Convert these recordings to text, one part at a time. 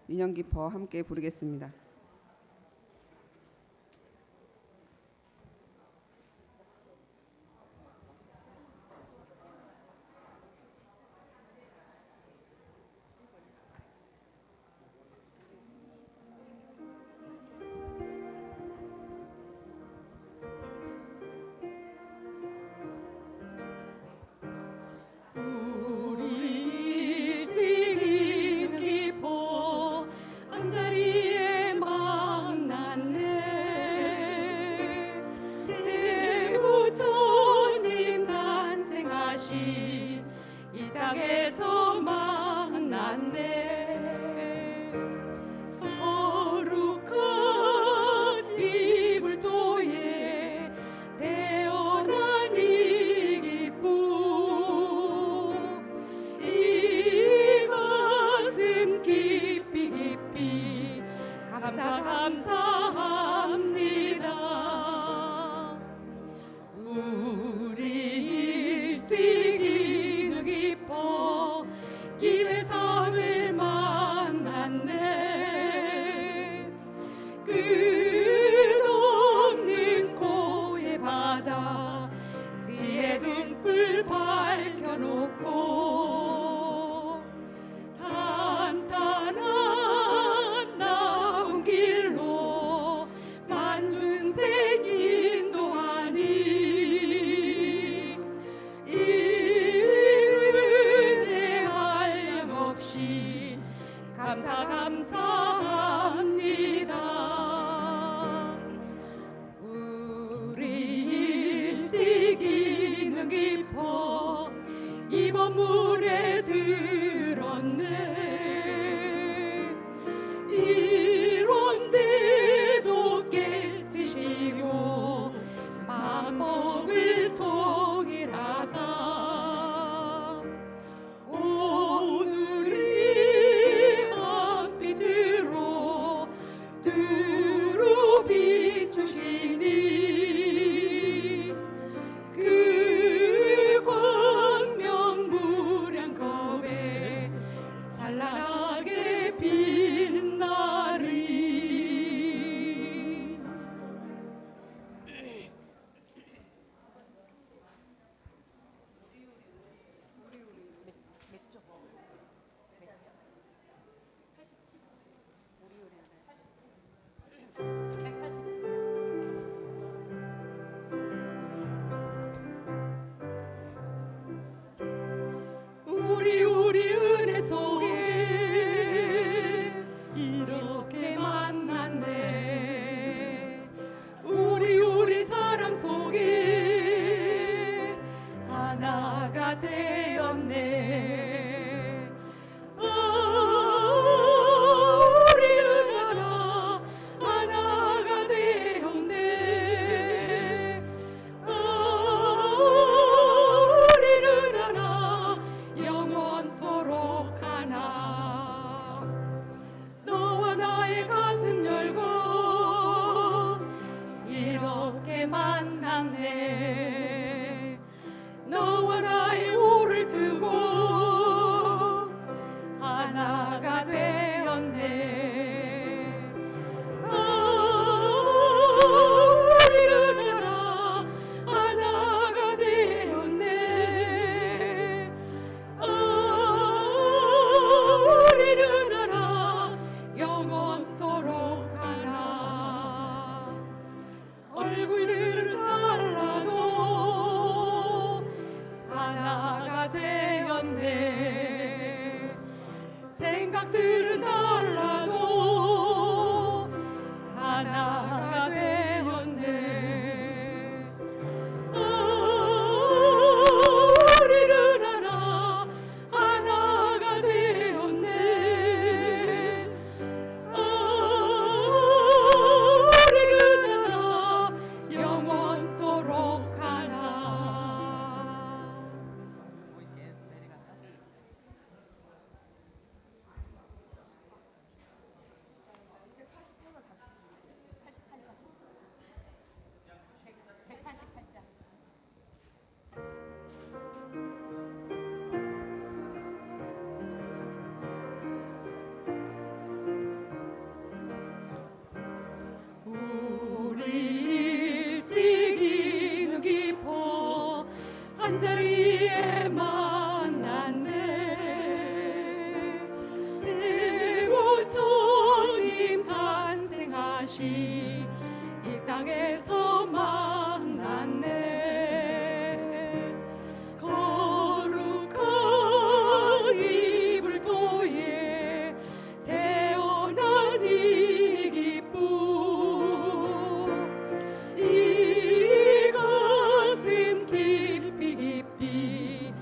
유년 기퍼 함께 부르겠습니다. 이 땅에서 만났네. 거룩한 이불도에 태어난 이 기쁨, 이것은 깊이 깊이 감사합니다. 우리 일찍이 기뻐 이 회상을 만났네. 끝없는 고해 바다 지혜 등불 밝혀놓고 탄탄한 나온 길로 만중생 인도하니 이 은혜 한량없이 감사합니다. 우리 일찍이 눈 깊어 이번 물에 들었네. 이런데도 깨치시고 만법을 통일하사 오늘이 한빛으로 두루 비추시니 그 광명 무량겁에 찬란하게 빛나리. 우리 은혜 속에 이렇게 만났네. 우리 사랑 속에 하나가 되었네. 우리는 하나 하나가 되었네. 우리는 하나 영원토록 하나. 너와 나의 가슴 열고 이렇게 만났네. 너와 나의 오를 두고 하나가 되었네. 우리는 하나 하나가 되었네. 우리는 하나 영원토록 하나. 얼굴들은 달라도 하나가 되었네. 생각들은 달라도 하나가 되었네. 우리는 하나 하나가 되었네. 우리는 하나 영원토록 하나. 우리 일찍이 눈 깊어 한자리에 만났네. 세부처님 탄생하시 이 땅에서 만났네. 거룩한 이불도에 태어난 이 기쁨, 이 가슴 깊이 깊이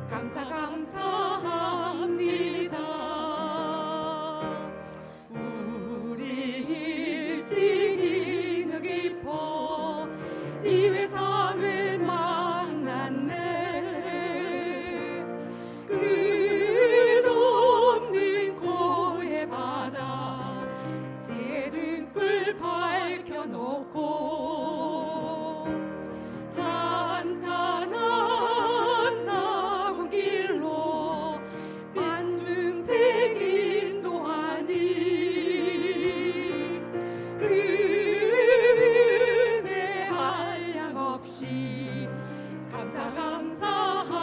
감사합니다. 우리 일찍이 눈 깊어 이 회상을 만났네. 끝없는 고해 바다 지혜 등불 밝혀놓고 탄탄한 낙원길로 만중생 인도하니 그 은혜 한량없이 감사합니다.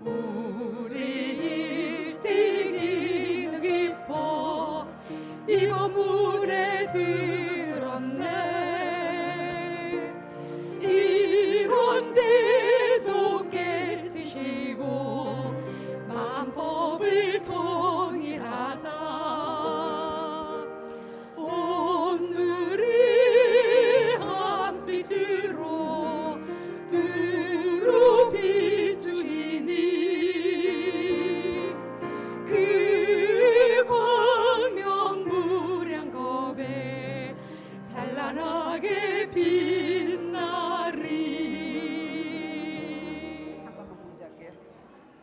우리 일찍이 눈 깊어 이 건물에 들었네. 이런데도 깨치시고 만법을 통일하사 오늘의 한 빛으로 두루 비추이니 그 광명 무량겁에 찬란하게 빛나리. 잠깐만 공지할게요.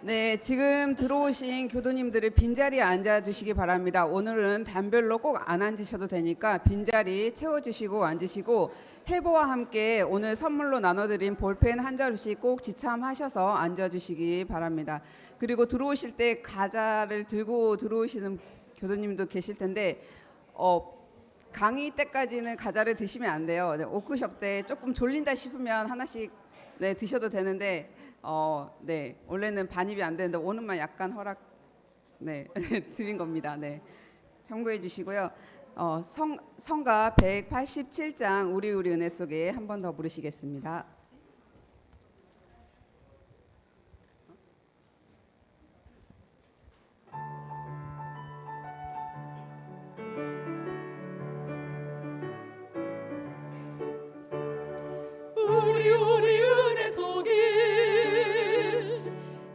네, 지금 들어오신 교도님들이 빈자리에 앉아주시기 바랍니다. 오늘은 단별로 꼭 안 앉으셔도 되니까 빈자리 채워주시고 앉으시고, 해보와 함께 오늘 선물로 나눠드린 볼펜 한 자루씩 꼭 지참하셔서 앉아주시기 바랍니다. 그리고 들어오실 때 과자를 들고 들어오시는 교도님도 계실 텐데 강의 때까지는 과자를 드시면 안 돼요. 네, 워크숍 때 조금 졸린다 싶으면 하나씩 드셔도 되는데 네, 원래는 반입이 안 되는데 오늘만 약간 허락 드린 겁니다. 네, 참고해 주시고요. 성가 187장 우리 은혜 속에 한 번 더 부르시겠습니다. 우리 은혜 속에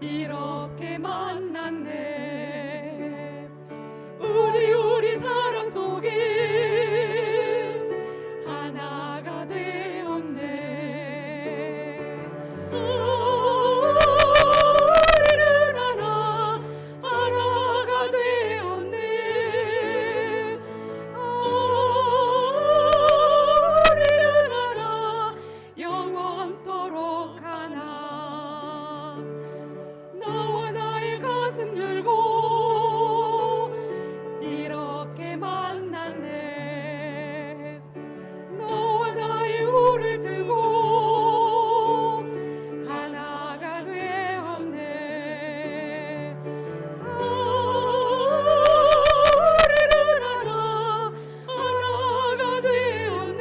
이렇게 만났네. 우리 사랑 속에 하나가 되었네. 우리는 하나가 되었네. 우리는 하나 영원토록 하나. 너와 나의 가슴 들고 이렇게 만났네. 너와 나의 우를 두고 하나가 되었네. 우리는 하나가 되었네.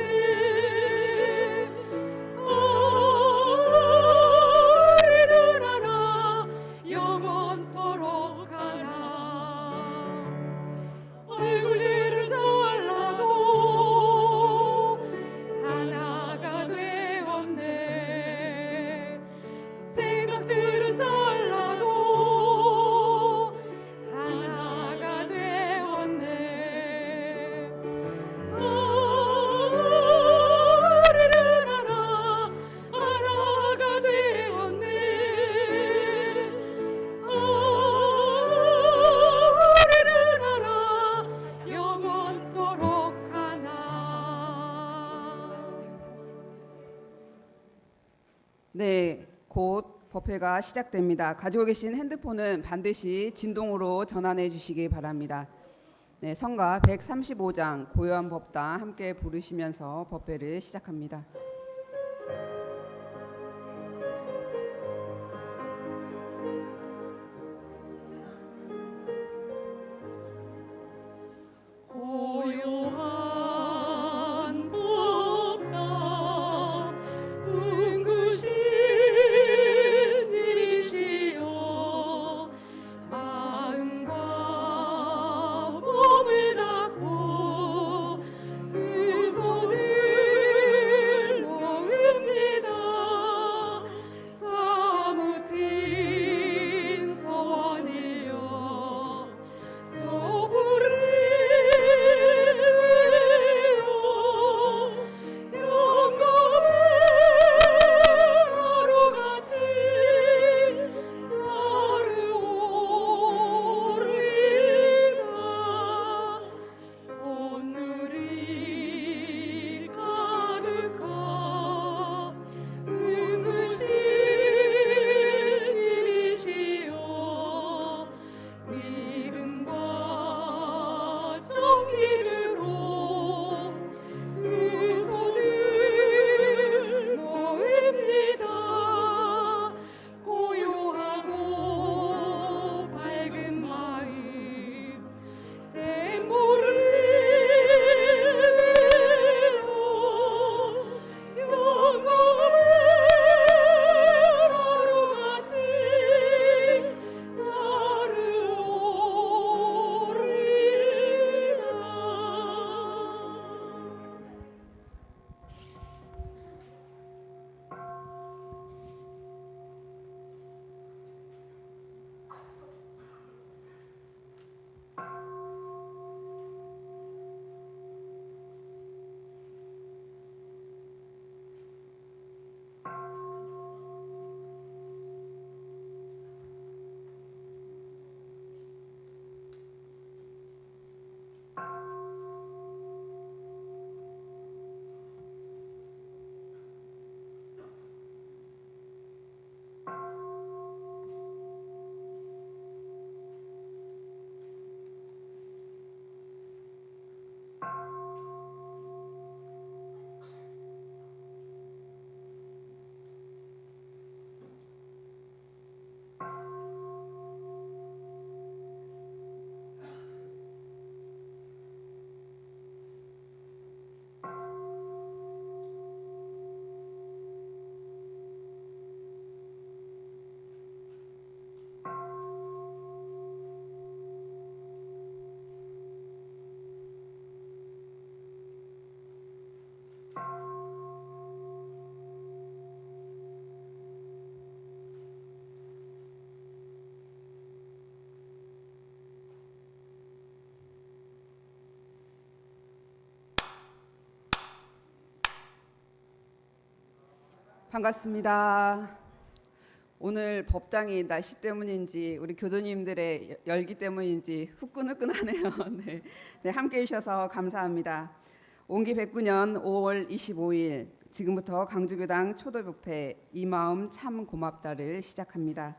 우리는 하나 영원토록 하나. 얼굴들은 달라도 하나가 되었네. 생각들은 달라도 하나가 되었네. 우리는 하나가 되었네. 우리는 하나 영원토록 하나. 네, 곧 법회가 시작됩니다. 가지고 계신 핸드폰은 반드시 진동으로 전환해 주시기 바랍니다. 네, 성가 135장 고요한 법당 함께 부르시면서 법회를 시작합니다. 고요한 법당 둥그신 이시여 마음과 몸을 닫고 두 손을 모읍니다. 사무친 소원이여 저 불을 믿음과 정의로 두 손을 모읍니다. 고요하고 밝은 마음 샘물을 영광을 하루같이 반갑습니다. 오늘 법당이 날씨 때문인지 우리 교도님들의 열기 때문인지 후끈후끈하네요. 네, 네, 함께해 주셔서 감사합니다. 온기 109년 5월 25일 지금부터 강주교당 초대법회 이 마음 참 고맙다를 시작합니다.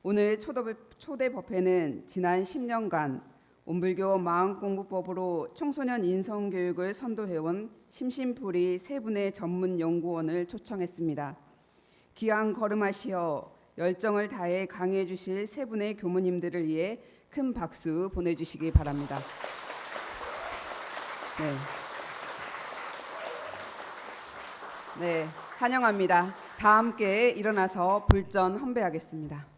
오늘 초대법회는 지난 10년간 온불교 마음공부법으로 청소년 인성교육을 선도해온 심심풀이 세 분의 전문 연구원을 초청했습니다. 귀한 걸음하시어 열정을 다해 강의해 주실 세 분의 교무님들을 위해 큰 박수 보내주시기 바랍니다. 네, 환영합니다. 다 함께 일어나서 불전 헌배하겠습니다.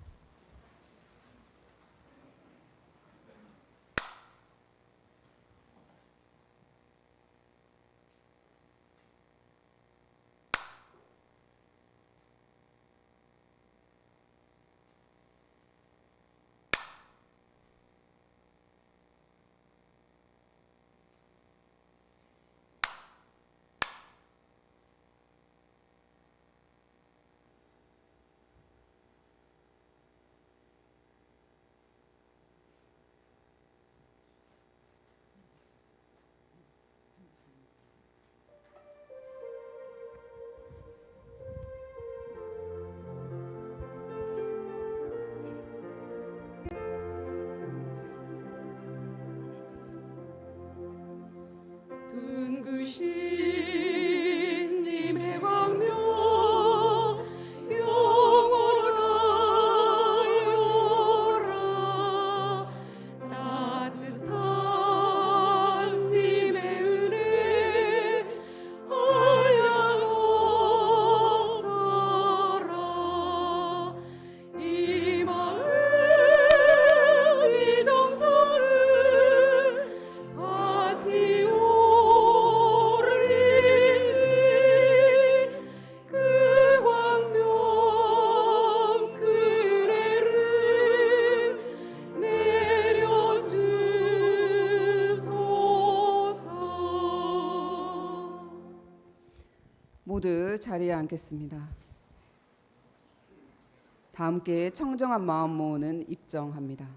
모두 자리에 앉겠습니다. 다 함께 청정한 마음 모으는 입정합니다.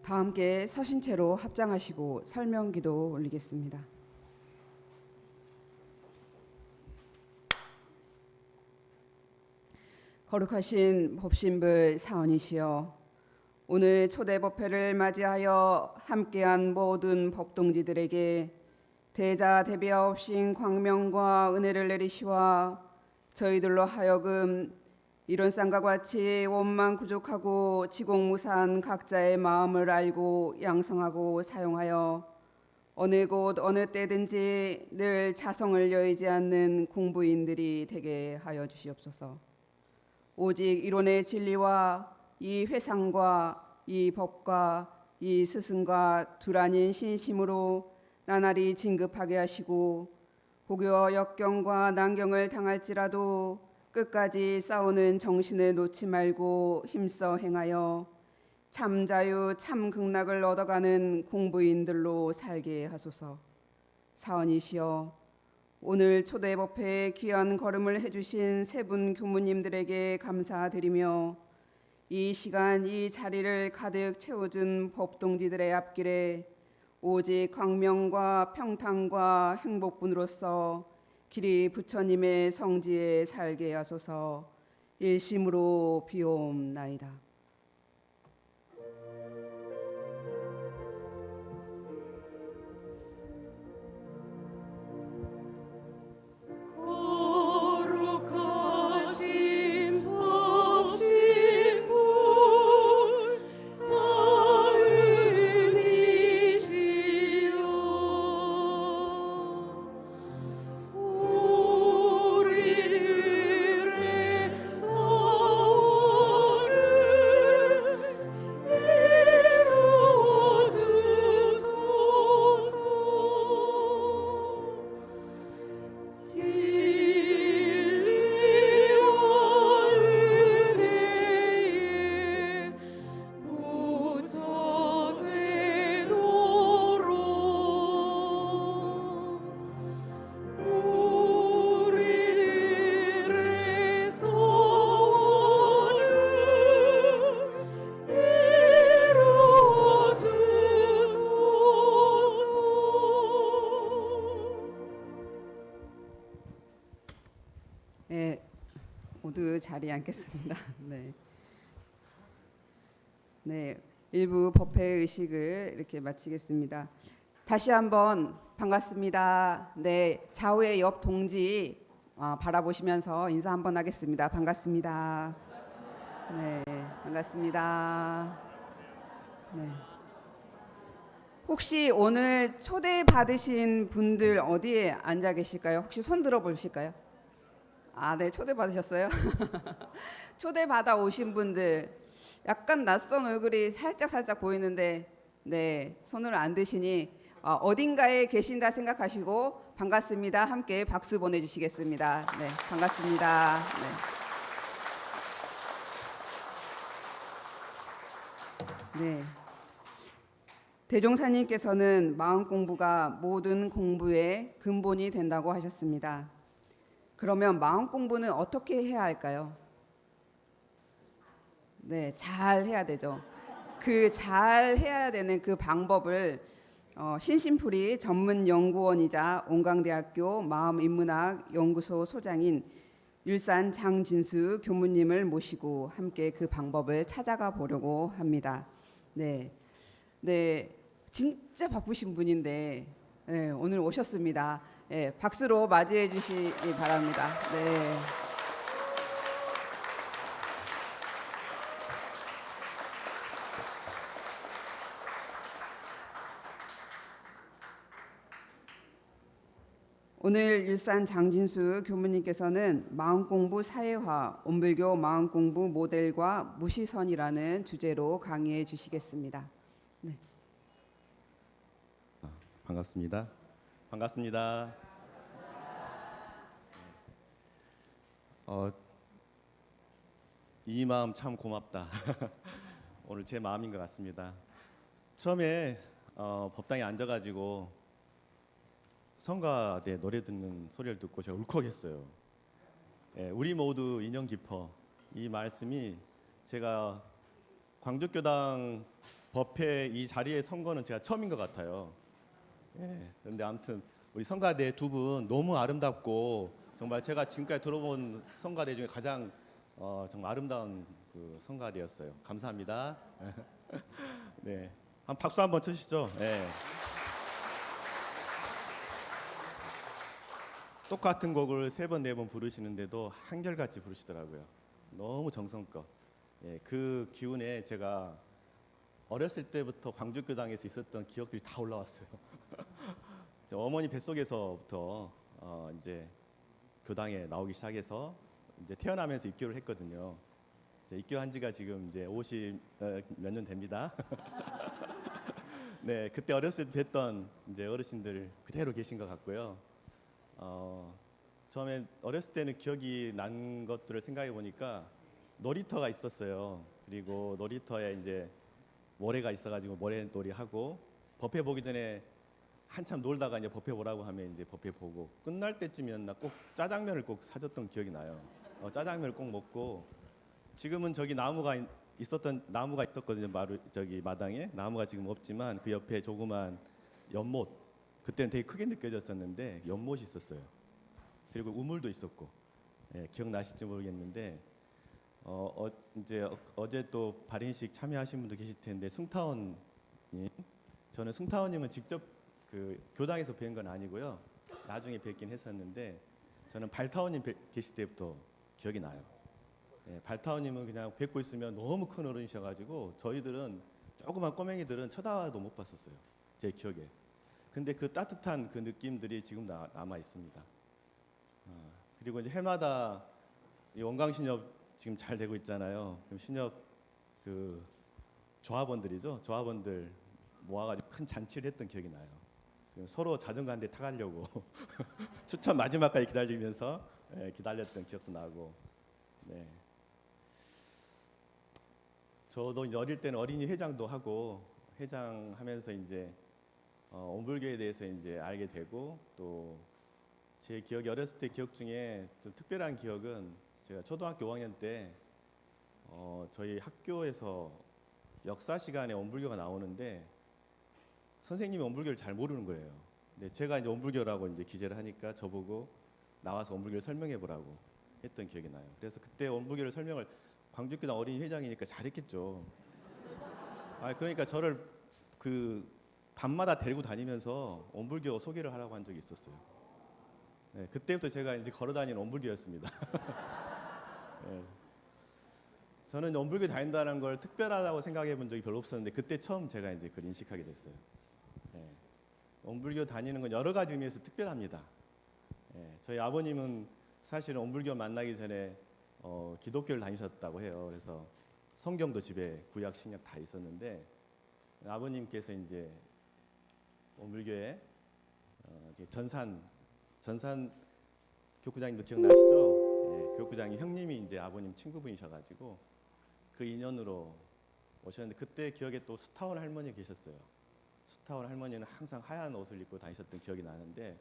다 함께 서신 채로 합장하시고 설명기도 올리겠습니다. 거룩하신 법신부 사원이시여, 오늘 초대법회를 맞이하여 함께한 모든 법동지들에게 대자 대비하옵신 광명과 은혜를 내리시와 저희들로 하여금 이런 쌍과 같이 원만 구족하고 지공무사한 각자의 마음을 알고 양성하고 사용하여 어느 곳 어느 때든지 늘 자성을 여의지 않는 공부인들이 되게 하여 주시옵소서. 오직 이론의 진리와 이 회상과 이 법과 이 스승과 둘 아닌 신심으로 나날이 진급하게 하시고 고교 역경과 난경을 당할지라도 끝까지 싸우는 정신을 놓지 말고 힘써 행하여 참 자유 참 극락을 얻어가는 공부인들로 살게 하소서. 사원이시여, 오늘 초대법회에 귀한 걸음을 해주신 세 분 교무님들에게 감사드리며 이 시간 이 자리를 가득 채워준 법동지들의 앞길에 오직 광명과 평탄과 행복분으로서 길이 부처님의 성지에 살게 하소서. 일심으로 비옵나이다. 거룩하신 법신부 사은이시여, 우리들의 소원을 이루어주소서. 진리와 은혜에 부처 되도록 우리들의 소원을 이루어주소서. 네, 모두 자리에 앉겠습니다. 네. 네, 일부 법회 의식을 이렇게 마치겠습니다. 다시 한번 반갑습니다. 네, 좌우의 옆 동지 바라보시면서 인사 한번 하겠습니다. 반갑습니다. 네, 반갑습니다. 네. 혹시 오늘 초대 받으신 분들 어디에 앉아 계실까요? 혹시 손 들어 보실까요? 아, 네, 초대 받으셨어요? 초대 받아 오신 분들 약간 낯선 얼굴이 살짝 보이는데 네, 손을 안 드시니 어딘가에 계신다 생각하시고 반갑습니다. 함께 박수 보내주시겠습니다. 네, 반갑습니다. 네. 네. 대종사님께서는 마음 공부가 모든 공부의 근본이 된다고 하셨습니다. 그러면 마음 공부는 어떻게 해야 할까요? 네, 잘 해야 되죠. 그 잘 해야 되는 그 방법을 신심풀이 전문 연구원이자 온강대학교 마음인문학 연구소 소장인 율산 장진수 교무님을 모시고 함께 그 방법을 찾아가 보려고 합니다. 네, 네, 진짜 바쁘신 분인데 네, 오늘 오셨습니다. 네, 박수로 맞이해 주시기 바랍니다. 네. 오늘 율산 장진수 교무님께서는 마음공부 사회화, 온불교 마음공부 모델과 무시선이라는 주제로 강의해 주시겠습니다. 네. 반갑습니다. 반갑습니다. 이 마음 참 고맙다. 오늘 제 마음인 것 같습니다. 처음에 법당에 앉아가지고 성가대 노래 듣는 소리를 듣고 제가 울컥했어요. 예, 우리 모두 인연 깊어. 이 말씀이 제가 광주교당 법회 이 자리에 선 거는 제가 처음인 것 같아요. 예, 그런데 아무튼 우리 성가대 두 분 너무 아름답고 정말 제가 지금까지 들어본 성가대 중에 가장 정말 아름다운 그 성가대였어요. 감사합니다. 네, 한 박수 한번 쳐주시죠. 예. 똑같은 곡을 세 번 네 번 부르시는데도 한결같이 부르시더라고요. 너무 정성껏. 예, 그 기운에 제가 어렸을 때부터 광주교당에서 있었던 기억들이 다 올라왔어요. 어머니 뱃속에서부터 이제 교당에 나오기 시작해서 이제 태어나면서 입교를 했거든요. 이제 입교한 지가 지금 이제 50 몇 년 됩니다. 네, 그때 어렸을 때 뵀던 이제 어르신들 그대로 계신 것 같고요. 처음에 어렸을 때는 기억이 난 것들을 생각해 보니까 놀이터가 있었어요. 그리고 놀이터에 이제 모래가 있어가지고 모래놀이 하고 법회 보기 전에 한참 놀다가 이제 법회 보라고 하면 이제 법회 보고 끝날 때쯤이었나 꼭 짜장면을 꼭 사줬던 기억이 나요. 짜장면을 꼭 먹고 지금은 저기 나무가 있었거든요. 저기 마당에 나무가 지금 없지만 그 옆에 조그만 연못 그때는 되게 크게 느껴졌었는데 연못이 있었어요. 그리고 우물도 있었고 기억나실지 모르겠는데 이제 어제 또 발인식 참여하신 분도 계실 텐데 숭타원님 저는 숭타원님은 직접 그 교당에서 뵌 건 아니고요. 나중에 뵙긴 했었는데 저는 발타원님 계실 때부터 기억이 나요. 발타원님은 그냥 뵙고 있으면 너무 큰 어른이셔가지고 저희들은 조그만 꼬맹이들은 쳐다도 못 봤었어요. 제 기억에. 근데 그 따뜻한 그 느낌들이 지금 남아 있습니다. 그리고 이제 해마다 이 원광신협 지금 잘 되고 있잖아요. 그럼 신협 그 조합원들이죠. 조합원들 모아가지고 큰 잔치를 했던 기억이 나요. 서로 자전거 한 대 타가려고 추천 마지막까지 기다리면서 기다렸던 기억도 나고. 네. 저도 이제 어릴 때는 어린이 회장도 하고 회장하면서 이제 온불교에 대해서 이제 알게 되고 또 제 기억이 어렸을 때 기억 중에 좀 특별한 기억은 제가 초등학교 5학년 때 저희 학교에서 역사 시간에 온불교가 나오는데 선생님이 온불교를 잘 모르는 거예요. 근데 제가 이제 온불교라고 이제 기재를 하니까 저보고 나와서 온불교를 설명해 보라고 했던 기억이 나요. 그래서 그때 온불교를 설명을 광주교당 어린이 회장이니까 잘했겠죠. 그러니까 저를 그 밤마다 데리고 다니면서 온불교 소개를 하라고 한 적이 있었어요. 네, 그때부터 제가 이제 걸어다니는 온불교였습니다. 네. 저는 온불교 다닌다는 걸 특별하다고 생각해 본 적이 별로 없었는데 그때 처음 제가 이제 그걸 인식하게 됐어요. 네. 온불교 다니는 건 여러 가지 의미에서 특별합니다. 네. 저희 아버님은 사실은 온불교 만나기 전에 기독교를 다니셨다고 해요. 그래서 성경도 집에 구약 신약 다 있었는데 아버님께서 이제 오물교회 이제 전산 교구장님도 기억나시죠? 예, 교구장이 형님이 이제 아버님 친구분이셔가지고 그 인연으로 오셨는데 그때 기억에 또 수타원 할머니 계셨어요. 수타원 할머니는 항상 하얀 옷을 입고 다니셨던 기억이 나는데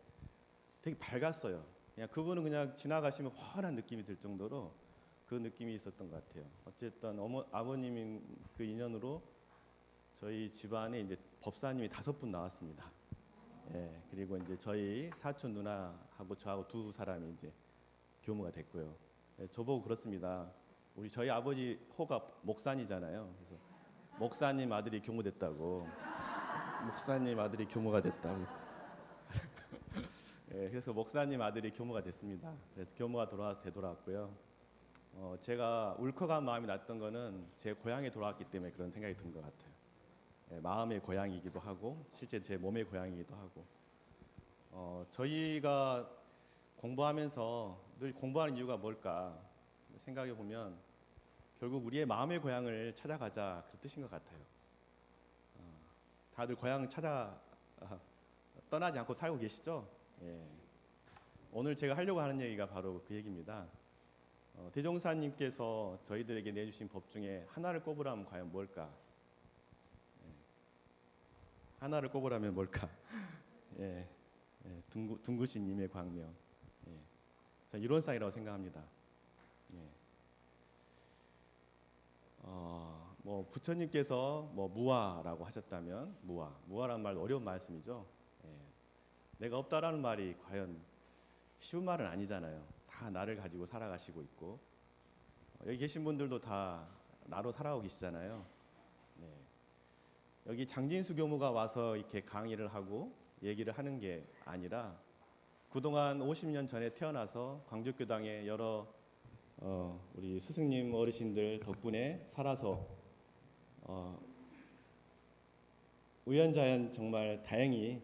되게 밝았어요. 그냥 그분은 그냥 지나가시면 환한 느낌이 들 정도로 그 느낌이 있었던 것 같아요. 어쨌든 아버님 그 인연으로 저희 집안에 이제 법사님이 5분 나왔습니다. 예, 그리고 이제 저희 사촌 누나하고 저하고 두 사람이 이제 교무가 됐고요. 예, 저보고 그렇습니다. 저희 아버지 호가 목산이잖아요. 그래서 목사님 아들이 교무됐다고. 목사님 아들이 교무가 됐다고. 예, 그래서 목사님 아들이 교무가 됐습니다. 그래서 교무가 되돌아왔고요. 제가 울컥한 마음이 났던 거는 제 고향에 돌아왔기 때문에 그런 생각이 든 것 같아요. 예, 마음의 고향이기도 하고 실제 제 몸의 고향이기도 하고 저희가 공부하면서 늘 공부하는 이유가 뭘까 생각해 보면 결국 우리의 마음의 고향을 찾아가자 그 뜻인 것 같아요. 다들 고향 떠나지 않고 살고 계시죠? 예. 오늘 제가 하려고 하는 얘기가 바로 그 얘기입니다. 대종사님께서 저희들에게 내주신 법 중에 하나를 꼽으라면 과연 뭘까? 하나를 꼽으라면 뭘까? 예, 둥구신님의 광명. 예, 저 이론상이라고 생각합니다. 예. 뭐 부처님께서 뭐 무아라고 하셨다면 무아라는 말 어려운 말씀이죠. 예. 내가 없다라는 말이 과연 쉬운 말은 아니잖아요. 다 나를 가지고 살아가시고 있고 여기 계신 분들도 다 나로 살아가고 계시잖아요. 네. 여기 장진수 교무가 와서 이렇게 강의를 하고 얘기를 하는 게 아니라 그동안 50년 전에 태어나서 광주교당의 여러 우리 스승님 어르신들 덕분에 살아서 우연자연 정말 다행히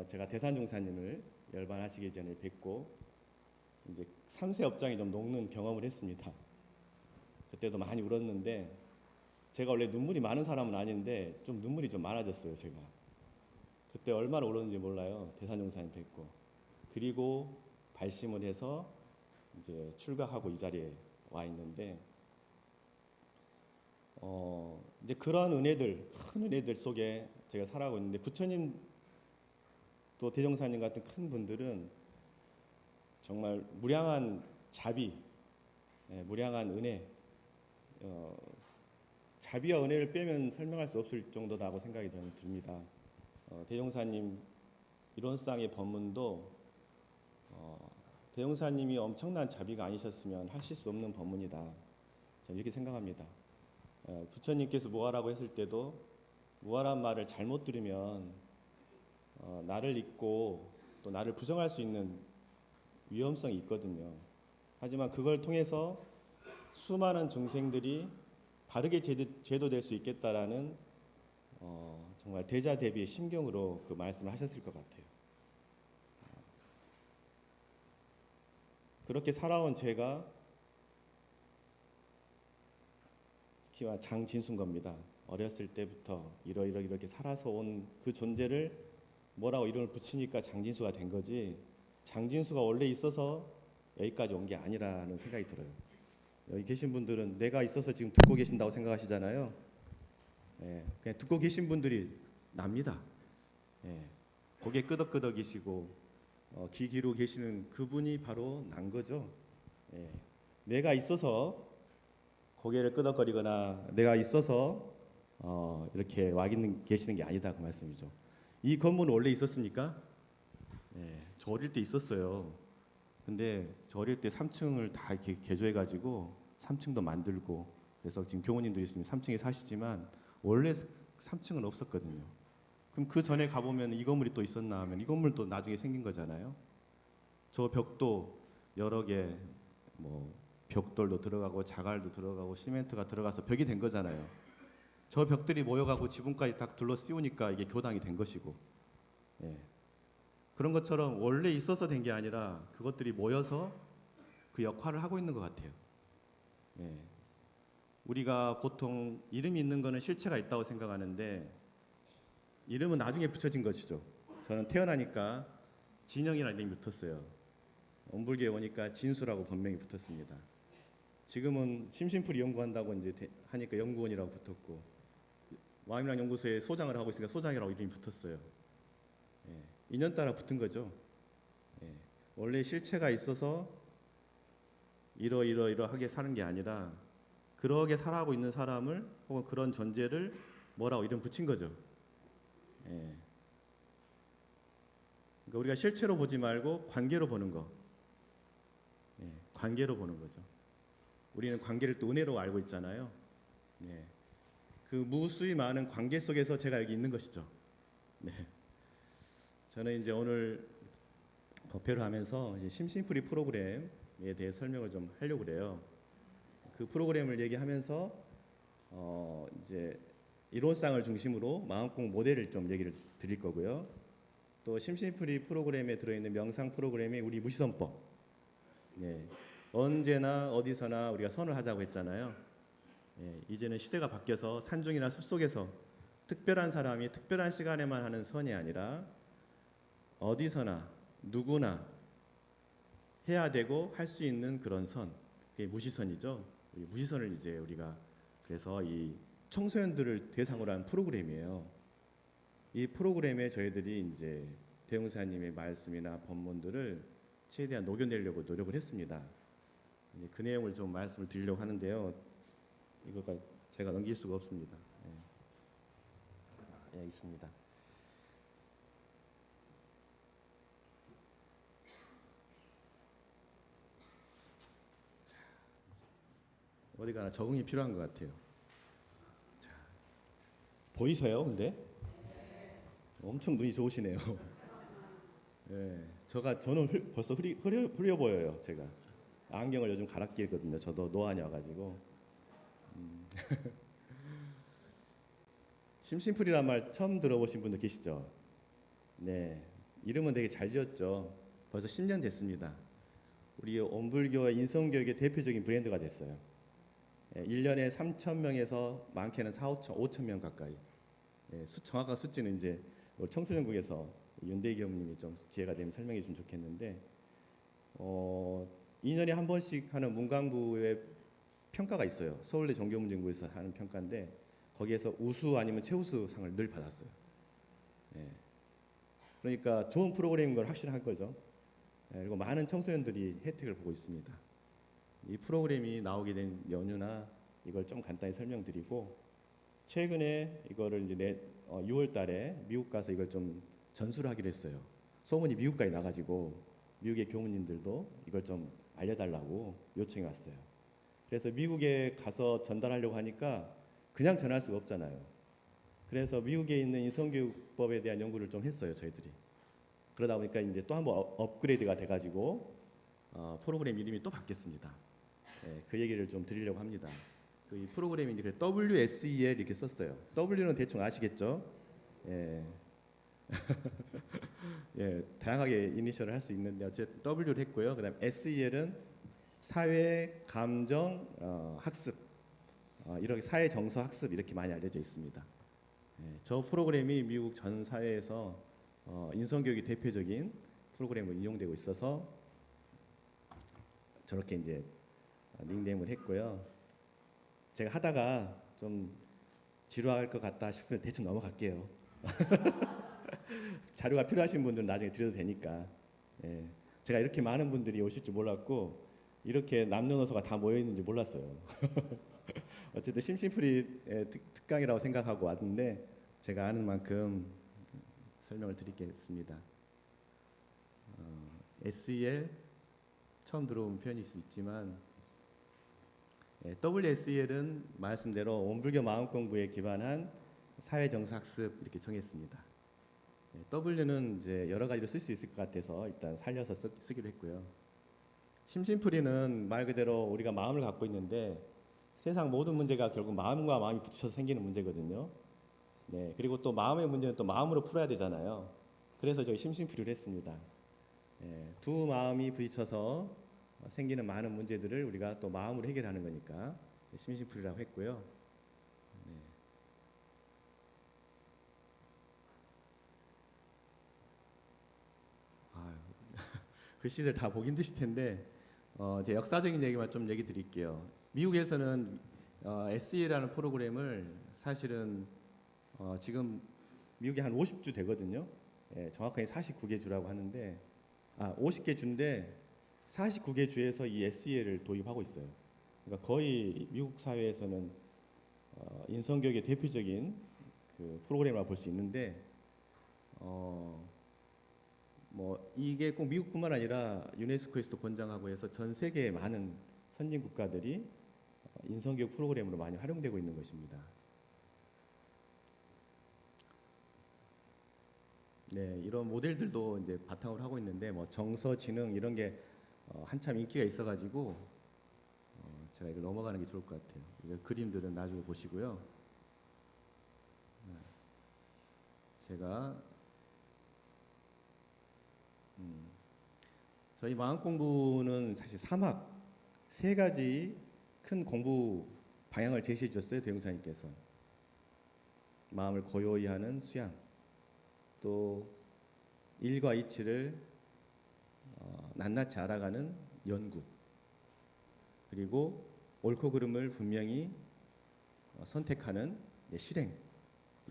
제가 대산종사님을 열반하시기 전에 뵙고 이제 3세 업장이 좀 녹는 경험을 했습니다. 그때도 많이 울었는데 제가 원래 눈물이 많은 사람은 아닌데 좀 눈물이 좀 많아졌어요. 제가 그때 얼마나 울었는지 몰라요. 대산종사님 뵙고 그리고 발심을 해서 이제 출가하고 이 자리에 와 있는데 이제 그런 은혜들 큰 은혜들 속에 제가 살아가고 있는데 부처님 또 대종사님 같은 큰 분들은 정말 무량한 자비, 무량한 은혜, 자비와 은혜를 빼면 설명할 수 없을 정도다고 생각이 저는 듭니다. 대종사님 이론상의 법문도 대종사님이 엄청난 자비가 아니셨으면 하실 수 없는 법문이다. 저는 이렇게 생각합니다. 부처님께서 무아라고 했을 때도 무아란 말을 잘못 들으면 나를 잊고 또 나를 부정할 수 있는 위험성이 있거든요. 하지만 그걸 통해서 수많은 중생들이 바르게 제도될 수 있겠다라는 정말 대자 대비의 심경으로 그 말씀을 하셨을 것 같아요. 그렇게 살아온 제가 키와 장진수인 겁니다. 어렸을 때부터 이렇게 살아서 온 그 존재를 뭐라고 이름을 붙이니까 장진수가 된 거지 장진수가 원래 있어서 여기까지 온 게 아니라는 생각이 들어요. 여기 계신 분들은 내가 있어서 지금 듣고 계신다고 생각하시잖아요. 예, 그냥 듣고 계신 분들이 납니다. 예, 고개 끄덕끄덕이시고 귀 기울이고 계시는 그분이 바로 난 거죠. 예, 내가 있어서 고개를 끄덕거리거나 내가 있어서 이렇게 와 계시는 게 아니다 그 말씀이죠. 이 건물은 원래 있었습니까? 예, 저 어릴 때 있었어요. 근데 저 어릴 때 3층을 다 이렇게 개조해가지고 3층도 만들고 그래서 지금 교우님도 있으면 3층에 사시지만 원래 3층은 없었거든요. 그럼 그 전에 가보면 이 건물이 또 있었나 하면 이 건물도 나중에 생긴 거잖아요. 저 벽도 여러 개 뭐 벽돌도 들어가고 자갈도 들어가고 시멘트가 들어가서 벽이 된 거잖아요. 저 벽들이 모여가고 지붕까지 딱 둘러 씌우니까 이게 교당이 된 것이고 예. 그런 것처럼 원래 있어서 된 게 아니라 그것들이 모여서 그 역할을 하고 있는 것 같아요. 예. 우리가 보통 이름이 있는 거는 실체가 있다고 생각하는데 이름은 나중에 붙여진 것이죠. 저는 태어나니까 진영이라는 이름이 붙었어요. 온불교에 오니까 진수라고 본명이 붙었습니다. 지금은 심심풀이 연구한다고 이제 하니까 연구원이라고 붙었고, 마음이랑 연구소에 소장을 하고 있으니까 소장이라고 이름이 붙었어요. 예, 인연 따라 붙은 거죠. 예, 원래 실체가 있어서 이러하게 사는 게 아니라 그러게 살아가고 있는 사람을 혹은 그런 존재를 뭐라고 이름 붙인 거죠. 예. 그러니까 우리가 실체로 보지 말고 관계로 보는 거. 예, 관계로 보는 거죠. 우리는 관계를 또 은혜로 알고 있잖아요. 예. 그 무수히 많은 관계 속에서 제가 여기 있는 것이죠. 네. 저는 이제 오늘 법회를 하면서 이제 심심풀이 프로그램에 대해 설명을 좀 하려고 그래요. 그 프로그램을 얘기하면서 이제 이론상을 중심으로 마음공 모델을 좀 얘기를 드릴 거고요. 또 심심풀이 프로그램에 들어있는 명상 프로그램이 우리 무시선법. 예, 언제나 어디서나 우리가 선을 하자고 했잖아요. 예, 이제는 시대가 바뀌어서 산중이나 숲속에서 특별한 사람이 특별한 시간에만 하는 선이 아니라 어디서나 누구나 해야 되고 할 수 있는 그런 선, 그게 무시선이죠. 이 무시선을 이제 우리가 그래서 이 청소년들을 대상으로 한 프로그램이에요. 이 프로그램에 저희들이 이제 대웅사님의 말씀이나 법문들을 최대한 녹여내려고 노력을 했습니다. 이제 그 내용을 좀 말씀을 드리려고 하는데요. 이거가 제가 넘길 수가 없습니다. 예, 있습니다. 어디 가나 적응이 필요한 것 같아요. 자, 보이세요? 근데 엄청 눈이 좋으시네요. 예, 저는 벌써 흐려 보여요. 제가 안경을 요즘 갈아 끼거든요. 저도 노안이어가지고. 심심풀이란 말 처음 들어보신 분들 계시죠? 네, 이름은 되게 잘 지었죠. 벌써 10년 됐습니다. 우리 온불교와 인성교육의 대표적인 브랜드가 됐어요. 1년에 3,000명에서 많게는 5천 명 가까이. 정확한 수치는 이제 청소년국에서 윤대기 교수님이 좀 기회가 되면 설명해 주면 좋겠는데, 2년에 한 번씩 하는 문광부의 평가가 있어요. 서울대 종교문제연구에서 하는 평가인데 거기에서 우수 아니면 최우수 상을 늘 받았어요. 그러니까 좋은 프로그램인 걸 확실한 거죠. 그리고 많은 청소년들이 혜택을 보고 있습니다. 이 프로그램이 나오게 된 연유나 이걸 좀 간단히 설명드리고, 최근에 이거를 이제 6월 달에 미국 가서 이걸 좀 전수를 하기로 했어요. 소문이 미국까지 나가지고 미국의 교무님들도 이걸 좀 알려달라고 요청이 왔어요. 그래서 미국에 가서 전달하려고 하니까 그냥 전할 수가 없잖아요. 그래서 미국에 있는 인성교육법에 대한 연구를 좀 했어요, 저희들이. 그러다 보니까 이제 또 한번 업그레이드가 돼가지고 프로그램 이름이 또 바뀌었습니다. 그 얘기를 좀 드리려고 합니다. 이 프로그램이 이제 WSEL 이렇게 썼어요. W는 대충 아시겠죠? 예. 예, 다양하게 이니셜을 할 수 있는데 어쨌든 W를 했고요. 그다음 SEL은 사회 감정 학습, 이렇게 사회 정서 학습 이렇게 많이 알려져 있습니다. 저 프로그램이 미국 전 사회에서 인성교육이 대표적인 프로그램으로 인용되고 있어서 저렇게 이제 닉네임을 했고요. 제가 하다가 좀 지루할 것 같다 싶으면 대충 넘어갈게요. 자료가 필요하신 분들은 나중에 드려도 되니까. 제가 이렇게 많은 분들이 오실 줄 몰랐고 이렇게 남녀노소가 다 모여 있는지 몰랐어요. 어쨌든 심심풀이 특강이라고 생각하고 왔는데 제가 아는 만큼 설명을 드리겠습니다. SEL 처음 들어본 표현일 수 있지만 WSEL은 말씀대로 온불교 마음공부에 기반한 사회정서학습 이렇게 정했습니다. W는 이제 여러 가지로 쓸 수 있을 것 같아서 일단 살려서 쓰기로 했고요. 심심풀이는 말 그대로 우리가 마음을 갖고 있는데 세상 모든 문제가 결국 마음과 마음이 부딪혀서 생기는 문제거든요. 그리고 또 마음의 문제는 또 마음으로 풀어야 되잖아요. 그래서 저희 심심풀이를 했습니다. 두 마음이 부딪혀서 생기는 많은 문제들을 우리가 또 마음으로 해결하는 거니까 심심풀이라고 했고요. 글씨를 다 보기 힘드실 텐데 제 역사적인 얘기만 좀 얘기 드릴게요. 미국에서는 SE라는 프로그램을 사실은 지금 미국에 한 50주 되거든요. 예, 정확하게 49개 주라고 하는데 50개 주인데 49개 주에서 이 SE를 도입하고 있어요. 그러니까 거의 미국 사회에서는 인성교육의 대표적인 그 프로그램이라고 볼 수 있는데 뭐 이게 꼭 미국뿐만 아니라 유네스코에서도 권장하고 해서 전 세계의 많은 선진 국가들이 인성교육 프로그램으로 많이 활용되고 있는 것입니다. 네, 이런 모델들도 이제 바탕으로 하고 있는데 뭐 정서, 지능 이런 게 한참 인기가 있어가지고 제가 이걸 넘어가는 게 좋을 것 같아요. 이거 그림들은 나중에 보시고요. 네, 제가 저희 마음 공부는 사실 3학 세 가지 큰 공부 방향을 제시해 주셨어요. 대웅사님께서 마음을 고요히 하는 수양, 또 일과 이치를 낱낱이 알아가는 연구, 그리고 옳고 그름을 분명히 선택하는 실행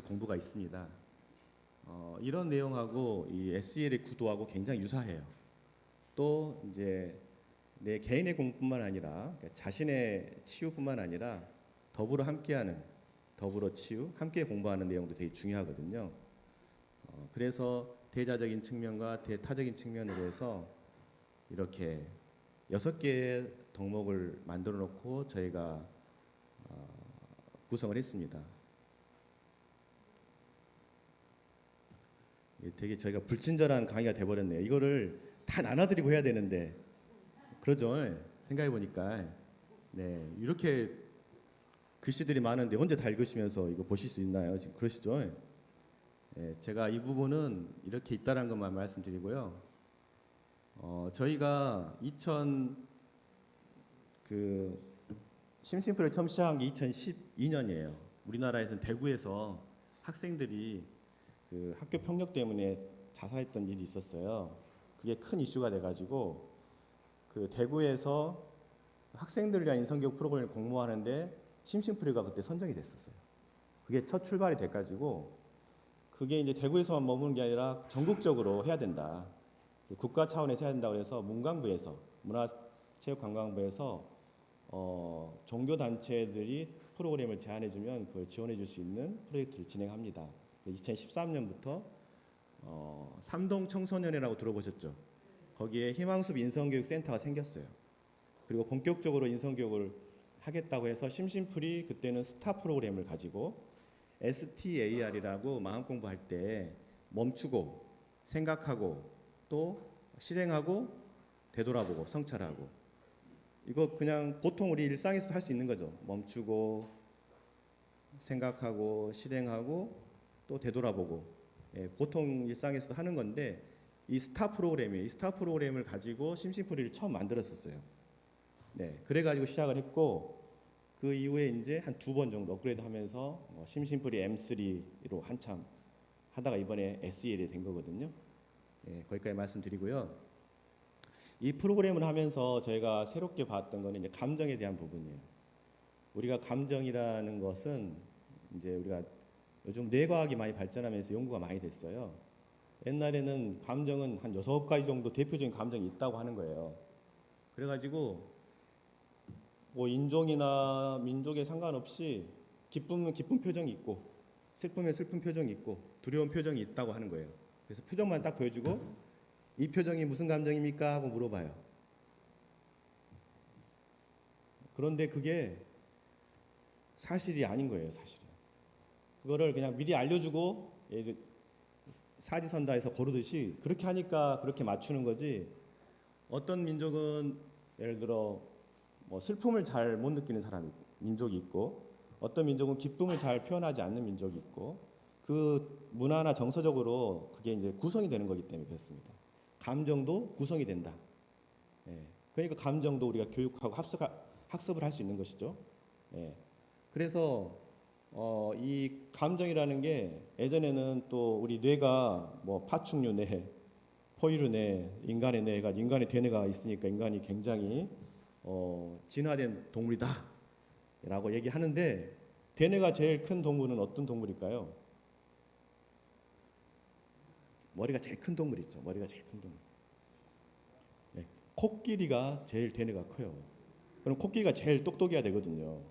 공부가 있습니다. 이런 내용하고 이 SEL의 구도하고 굉장히 유사해요. 또 이제 내 개인의 공부뿐만 아니라 그러니까 자신의 치유뿐만 아니라 더불어 함께하는 더불어 치유, 함께 공부하는 내용도 되게 중요하거든요. 그래서 대자적인 측면과 대타적인 측면으로 해서 이렇게 6개의 덕목을 만들어 놓고 저희가 구성을 했습니다. 되게 저희가 불친절한 강의가 돼버렸네요. 이거를 다 나눠드리고 해야 되는데 그러죠. 생각해 보니까 네 이렇게 글씨들이 많은데 언제 다 읽으시면서 이거 보실 수 있나요? 지금 그러시죠? 네, 제가 이 부분은 이렇게 있다는 것만 말씀드리고요. 저희가 심심풀이를 처음 시작한 게 2012년이에요. 우리나라에서는 대구에서 학생들이 그 학교 폭력 때문에 자살했던 일이 있었어요. 그게 큰 이슈가 돼가지고 그 대구에서 학생들을 위한 인성교육 프로그램을 공모하는데 심심풀이가 그때 선정이 됐었어요. 그게 첫 출발이 돼가지고 그게 이제 대구에서만 머무는 게 아니라 전국적으로 해야 된다. 국가 차원에서 해야 된다고 해서 문광부에서 문화체육관광부에서 종교 단체들이 프로그램을 제안해주면 그걸 지원해줄 수 있는 프로젝트를 진행합니다. 2013년부터 삼동 청소년회라고 들어보셨죠? 거기에 희망숲 인성교육센터가 생겼어요. 그리고 본격적으로 인성교육을 하겠다고 해서 심심풀이 그때는 스타 프로그램을 가지고 STAR이라고 마음 공부할 때 멈추고 생각하고 또 실행하고 되돌아보고 성찰하고 이거 그냥 보통 우리 일상에서도 할 수 있는 거죠. 멈추고 생각하고 실행하고 또 되돌아보고 보통 일상에서도 하는 건데 이 스타 프로그램이 이 스타 프로그램을 가지고 심심풀이를 처음 만들었었어요. 네, 그래가지고 시작을 했고 그 이후에 이제 한 2번 정도 업그레이드하면서 심심풀이 M3로 한참 하다가 이번에 SEL이 된 거거든요. 네, 거기까지 말씀드리고요. 이 프로그램을 하면서 저희가 새롭게 봤던 거는 이제 감정에 대한 부분이에요. 우리가 감정이라는 것은 이제 우리가 요즘 뇌과학이 많이 발전하면서 연구가 많이 됐어요. 옛날에는 감정은 한 6가지 정도 대표적인 감정이 있다고 하는 거예요. 그래가지고 뭐 인종이나 민족에 상관없이 기쁨은 기쁜 표정이 있고 슬픔은 슬픈 표정이 있고 두려운 표정이 있다고 하는 거예요. 그래서 표정만 딱 보여주고 이 표정이 무슨 감정입니까? 하고 물어봐요. 그런데 그게 사실이 아닌 거예요, 사실은. 그거를 그냥 미리 알려주고 사지선다해서 고르듯이 그렇게 하니까 그렇게 맞추는 거지. 어떤 민족은 예를 들어 뭐 슬픔을 잘 못 느끼는 사람이 민족이 있고 어떤 민족은 기쁨을 잘 표현하지 않는 민족이 있고 그 문화나 정서적으로 그게 이제 구성이 되는 거기 때문에 그렇습니다. 감정도 구성이 된다. 그러니까 감정도 우리가 교육하고 학습을 할 수 있는 것이죠. 그래서 이 감정이라는 게 예전에는 또 우리 뇌가 뭐 파충류 뇌, 포유류 뇌, 인간의 뇌가 인간의 대뇌가 있으니까 인간이 굉장히 진화된 동물이다라고 얘기하는데 대뇌가 제일 큰 동물은 어떤 동물일까요? 머리가 제일 큰 동물 있죠. 머리가 제일 큰 동물. 네, 코끼리가 제일 대뇌가 커요. 그럼 코끼리가 제일 똑똑해야 되거든요.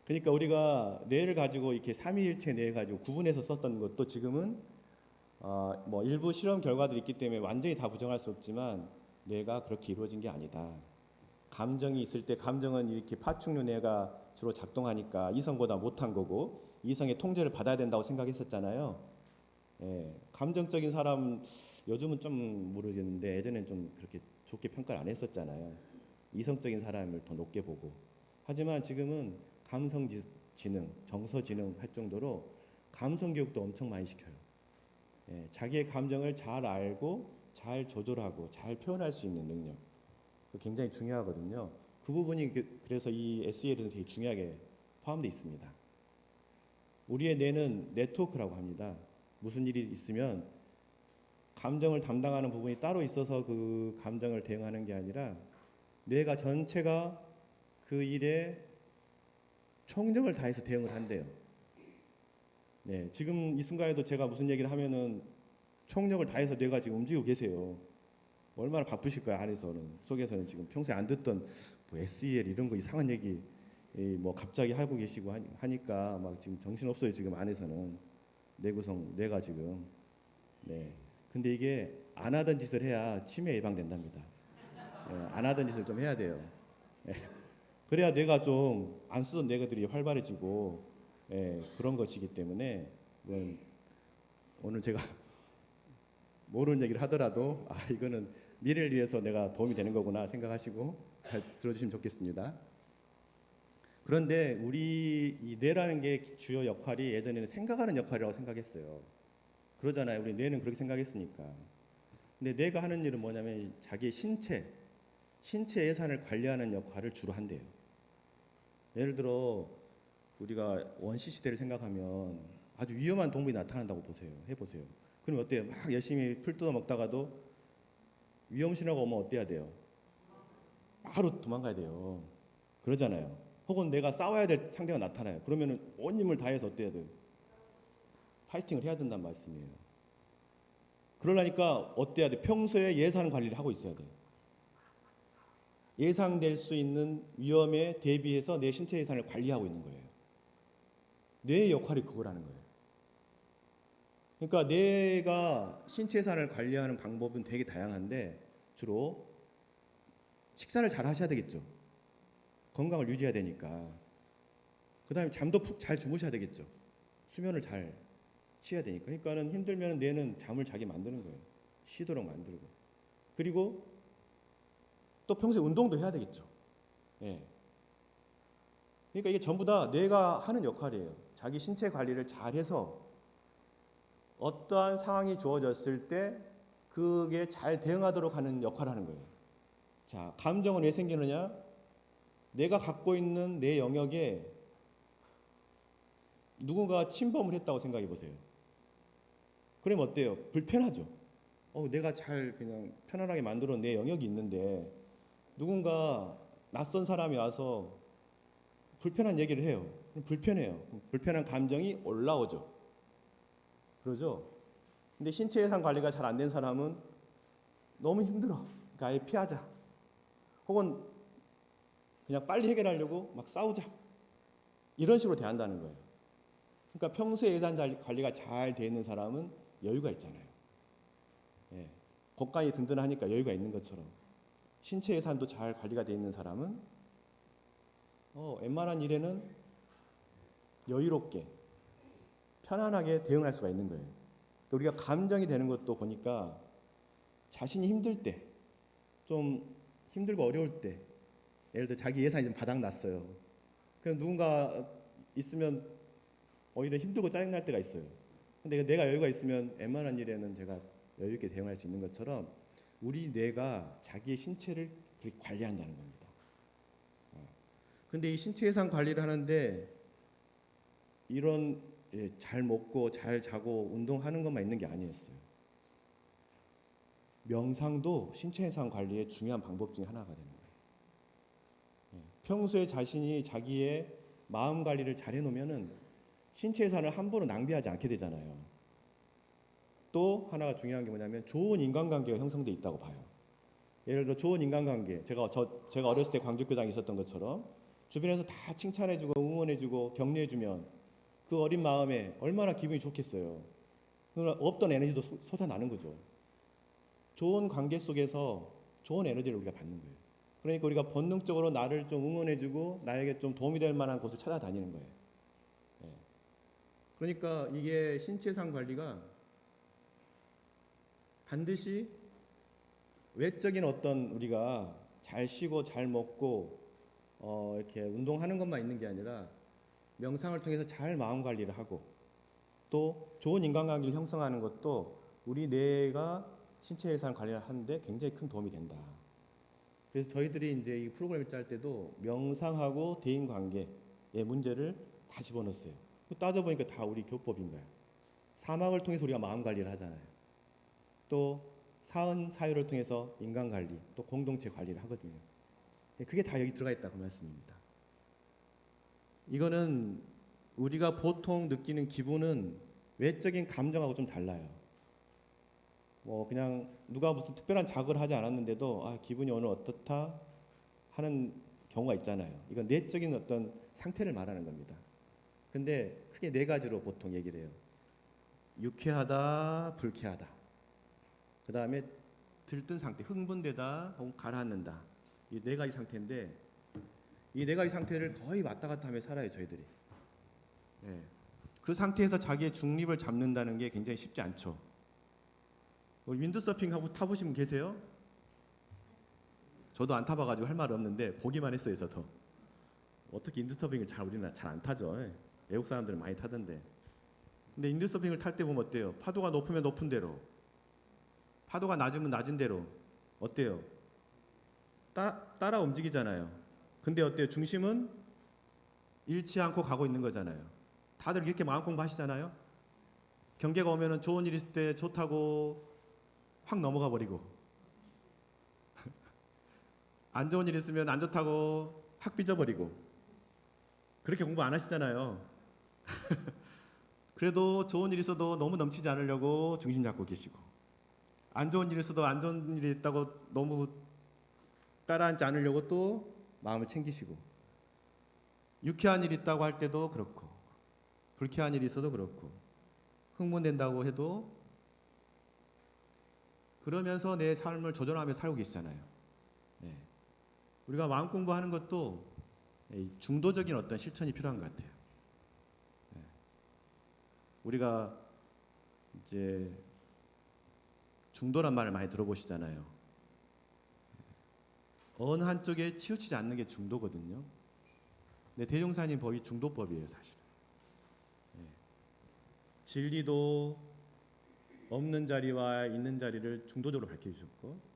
그러니까 우리가 뇌를 가지고 이렇게 삼위일체 뇌 가지고 구분해서 썼던 것도 지금은 뭐 일부 실험 결과들이 있기 때문에 완전히 다 부정할 수 없지만 뇌가 그렇게 이루어진 게 아니다. 감정이 있을 때 감정은 이렇게 파충류 뇌가 주로 작동하니까 이성보다 못한 거고 이성의 통제를 받아야 된다고 생각했었잖아요. 예, 감정적인 사람 요즘은 좀 모르겠는데 예전엔 좀 그렇게 좋게 평가를 안 했었잖아요. 이성적인 사람을 더 높게 보고. 하지만 지금은 감성 지능, 정서 지능 할 정도로 감성 교육도 엄청 많이 시켜요. 예, 자기의 감정을 잘 알고 잘 조절하고 잘 표현할 수 있는 능력. 그 굉장히 중요하거든요. 그 부분이 그래서 이 SEL에는 되게 중요하게 포함되어 있습니다. 우리의 뇌는 네트워크라고 합니다. 무슨 일이 있으면 감정을 담당하는 부분이 따로 있어서 그 감정을 대응하는 게 아니라 뇌가 전체가 그 일에 총력을 다해서 대응을 한대요. 네, 지금 이 순간에도 제가 무슨 얘기를 하면은 총력을 다해서 뇌가 지금 움직이고 계세요. 얼마나 바쁘실까요? 안에서는 속에서는 지금 평소에 안 듣던 뭐 SEL 이런 거 이상한 얘기 뭐 갑자기 하고 계시고 하니까 막 지금 정신 없어요. 지금 안에서는 뇌구성 뇌가 지금. 네. 근데 이게 안 하던 짓을 해야 치매 예방된답니다. 네, 안 하던 짓을 좀 해야 돼요. 네. 그래야 뇌가 좀 안 쓰던 뇌가들이 활발해지고 그런 것이기 때문에 오늘 제가 모르는 얘기를 하더라도 이거는 미래를 위해서 내가 도움이 되는 거구나 생각하시고 잘 들어주시면 좋겠습니다. 그런데 우리 이 뇌라는 게 주요 역할이 예전에는 생각하는 역할이라고 생각했어요. 그러잖아요. 우리 뇌는 그렇게 생각했으니까. 근데 뇌가 하는 일은 뭐냐면 자기 신체 예산을 관리하는 역할을 주로 한대요. 예를 들어 우리가 원시 시대를 생각하면 아주 위험한 동물이 나타난다고 해보세요. 그럼 어때요? 막 열심히 풀 뜯어 먹다가도 위험 신호가 오면 어때야 돼요? 바로 도망가야 돼요. 그러잖아요. 혹은 내가 싸워야 될 상대가 나타나요. 그러면은 온 힘을 다해서 어때야 돼요? 파이팅을 해야 된다는 말씀이에요. 그러려니까 어때야 돼? 평소에 예산 관리를 하고 있어야 돼요. 예상될 수 있는 위험에 대비해서 내 신체 예산을 관리하고 있는 거예요. 뇌의 역할이 그거라는 거예요. 그러니까 뇌가 신체 예산을 관리하는 방법은 되게 다양한데 주로 식사를 잘 하셔야 되겠죠. 건강을 유지해야 되니까. 그 다음에 잠도 푹 잘 주무셔야 되겠죠. 수면을 잘 취해야 되니까. 그러니까는 힘들면 뇌는 잠을 자게 만드는 거예요. 쉬도록 만들고. 그리고 또 평소에 운동도 해야 되겠죠. 예. 그러니까 이게 전부 다 뇌가 하는 역할이에요. 자기 신체 관리를 잘해서 어떠한 상황이 주어졌을 때 그게 잘 대응하도록 하는 역할을 하는 거예요. 자, 감정은 왜 생기느냐? 내가 갖고 있는 내 영역에 누군가 침범을 했다고 생각해 보세요. 그러면 어때요? 불편하죠. 내가 잘 그냥 편안하게 만들어 내 영역이 있는데 누군가 낯선 사람이 와서 불편한 얘기를 해요. 불편해요. 불편한 감정이 올라오죠. 그러죠? 근데 신체 예산 관리가 잘 안 된 사람은 너무 힘들어. 그러니까 아예 피하자. 혹은 그냥 빨리 해결하려고 막 싸우자. 이런 식으로 대한다는 거예요. 그러니까 평소에 예산 관리가 잘 돼 있는 사람은 여유가 있잖아요. 예. 곳간이 든든하니까 여유가 있는 것처럼 신체 예산도 잘 관리가 돼 있는 사람은 웬만한 일에는 여유롭게 편안하게 대응할 수가 있는 거예요. 우리가 감정이 되는 것도 보니까 자신이 힘들 때, 좀 힘들고 어려울 때, 예를 들어 자기 예산이 좀 바닥났어요. 그럼 누군가 있으면 오히려 힘들고 짜증날 때가 있어요. 근데 내가 여유가 있으면 웬만한 일에는 제가 여유 있게 대응할 수 있는 것처럼 우리 뇌가 자기의 신체를 그렇게 관리한다는 겁니다. 근데 이 신체 예산 관리를 하는데 이런 잘 먹고 잘 자고 운동하는 것만 있는 게 아니었어요. 명상도 신체 해상 관리의 중요한 방법 중에 하나가 되는 거예요. 평소에 자신이 자기의 마음 관리를 잘 해놓으면은 신체 해산을 함부로 낭비하지 않게 되잖아요. 또 하나가 중요한 게 뭐냐면 좋은 인간관계가 형성돼 있다고 봐요. 예를 들어 좋은 인간관계, 제가 어렸을 때 광주교당에 있었던 것처럼 주변에서 다 칭찬해주고 응원해주고 격려해주면 그 어린 마음에 얼마나 기분이 좋겠어요. 없던 에너지도 솟아나는 거죠. 좋은 관계 속에서 좋은 에너지를 우리가 받는 거예요. 그러니까 우리가 본능적으로 나를 좀 응원해주고 나에게 좀 도움이 될 만한 곳을 찾아다니는 거예요. 그러니까 이게 신체상 관리가 반드시 외적인 어떤 우리가 잘 쉬고 잘 먹고 이렇게 운동하는 것만 있는 게 아니라 명상을 통해서 잘 마음 관리를 하고 또 좋은 인간관계를 형성하는 것도 우리 뇌가 신체 해상 관리를 하는데 굉장히 큰 도움이 된다. 그래서 저희들이 이제 이 프로그램을 짤 때도 명상하고 대인 관계의 문제를 다 집어넣었어요. 따져보니까 다 우리 교법인 거예요. 사막을 통해서 우리가 마음 관리를 하잖아요. 또 사은 사유를 통해서 인간 관리, 또 공동체 관리를 하거든요. 그게 다 여기 들어가 있다 그 말씀입니다. 이거는 우리가 보통 느끼는 기분은 외적인 감정하고 좀 달라요. 뭐 그냥 누가 무슨 특별한 자극을 하지 않았는데도 기분이 오늘 어떻다 하는 경우가 있잖아요. 이건 내적인 어떤 상태를 말하는 겁니다. 근데 크게 네 가지로 보통 얘기를 해요. 유쾌하다, 불쾌하다. 그 다음에 들뜬 상태, 흥분되다, 혹은 가라앉는다. 이 네 가지 상태인데 이 네 가지 상태를 거의 왔다 갔다 하며 살아요, 저희들이. 그 상태에서 자기의 중립을 잡는다는 게 굉장히 쉽지 않죠. 윈드서핑 하고 타보신 분 계세요? 저도 안 타봐가지고 할 말 없는데 보기만 했어요, 저도. 어떻게 윈드서핑을 우리는 잘 안 타죠. 외국 사람들은 많이 타던데. 근데 윈드서핑을 탈 때 보면 어때요? 파도가 높으면 높은 대로, 파도가 낮으면 낮은 대로 어때요? 따라 움직이잖아요. 근데 어때요? 중심은 잃지 않고 가고 있는 거잖아요. 다들 이렇게 마음 공부하시잖아요. 경계가 오면은 좋은 일 있을 때 좋다고 확 넘어가 버리고 안 좋은 일 있으면 안 좋다고 확 삐져버리고 그렇게 공부 안 하시잖아요. 그래도 좋은 일 있어도 너무 넘치지 않으려고 중심 잡고 계시고 안 좋은 일 있어도 안 좋은 일이 있다고 너무 따라앉지 않으려고 또 마음을 챙기시고 유쾌한 일이 있다고 할 때도 그렇고 불쾌한 일이 있어도 그렇고 흥분된다고 해도 그러면서 내 삶을 조절하며 살고 계시잖아요. 우리가 마음 공부하는 것도 중도적인 어떤 실천이 필요한 것 같아요. 우리가 이제 중도란 말을 많이 들어보시잖아요. 어느 한쪽에 치우치지 않는 게 중도거든요. 근데 대종사님 법이 중도법이에요, 사실은. 진리도 없는 자리와 있는 자리를 중도적으로 밝혀주셨고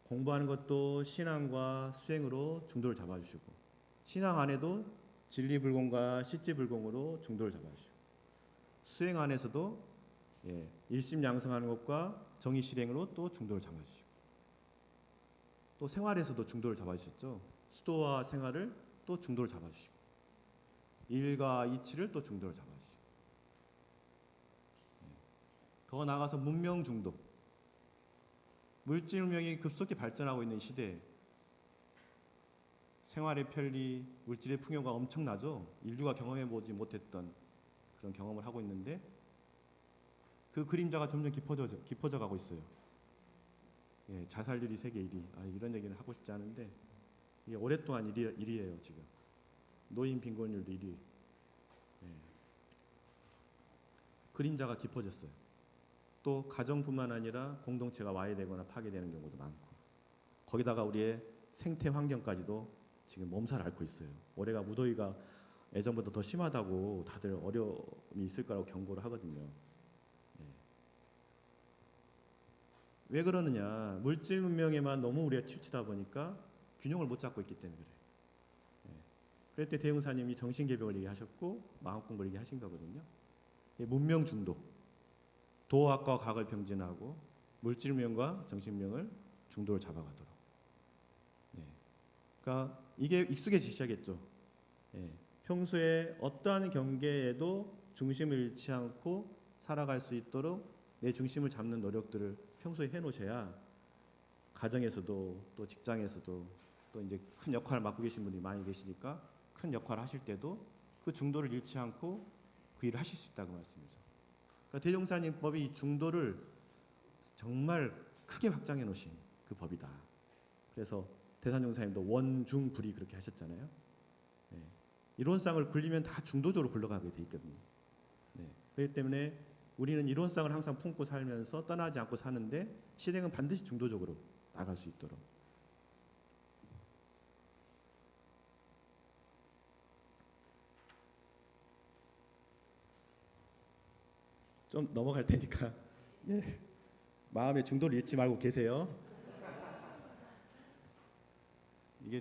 공부하는 것도 신앙과 수행으로 중도를 잡아주시고 신앙 안에도 진리불공과 실지불공으로 중도를 잡아주시고 수행 안에서도 일심양성하는 것과 정의실행으로 또 중도를 잡아주시고 또 생활에서도 중도를 잡아주셨죠. 수도와 생활을 또 중도를 잡아주시고 일과 이치를 또 중도를 잡아주시고 더 나아가서 문명 중도 물질 문명이 급속히 발전하고 있는 시대에 생활의 편리, 물질의 풍요가 엄청나죠. 인류가 경험해보지 못했던 그런 경험을 하고 있는데 그 그림자가 점점 깊어져 가고 있어요. 자살률이 세계 1위. 이런 얘기는 하고 싶지 않은데 이게 오랫동안 1위예요 지금. 노인 빈곤율도 1위. 그림자가 깊어졌어요. 또 가정뿐만 아니라 공동체가 와해되거나 파괴되는 경우도 많고 거기다가 우리의 생태 환경까지도 지금 몸살 앓고 있어요. 올해가 무더위가 예전보다 더 심하다고 다들 어려움이 있을 거라고 경고를 하거든요. 왜 그러느냐? 물질 문명에만 너무 우리가 치우치다 보니까 균형을 못 잡고 있기 때문에 그래요. 그럴 때 대흥사님이 정신개벽을 얘기하셨고 마음공부를 얘기하신 거거든요. 문명 중독, 도학과 각을 병진하고 물질명과 정신명을 중도를 잡아가도록. 네. 그러니까 이게 익숙해지기 시작했죠. 예. 평소에 어떠한 경계에도 중심을 잃지 않고 살아갈 수 있도록 내 중심을 잡는 노력들을 평소에 해놓으셔야 가정에서도 또 직장에서도 또 이제 큰 역할을 맡고 계신 분이 많이 계시니까 큰 역할을 하실 때도 그 중도를 잃지 않고 그 일을 하실 수 있다고 말씀이죠. 그러니까 대종사님법이 중도를 정말 크게 확장해 놓으신 그 법이다. 그래서 대산종사님도 원중불이 그렇게 하셨잖아요. 네. 이론상을 굴리면 다 중도적으로 굴러가게 돼 있거든요. 네. 그렇기 때문에 우리는 이론상을 항상 품고 살면서 떠나지 않고 사는데 실행은 반드시 중도적으로 나갈 수 있도록. 좀 넘어갈 테니까 예. 마음의 중도를 잃지 말고 계세요. 이게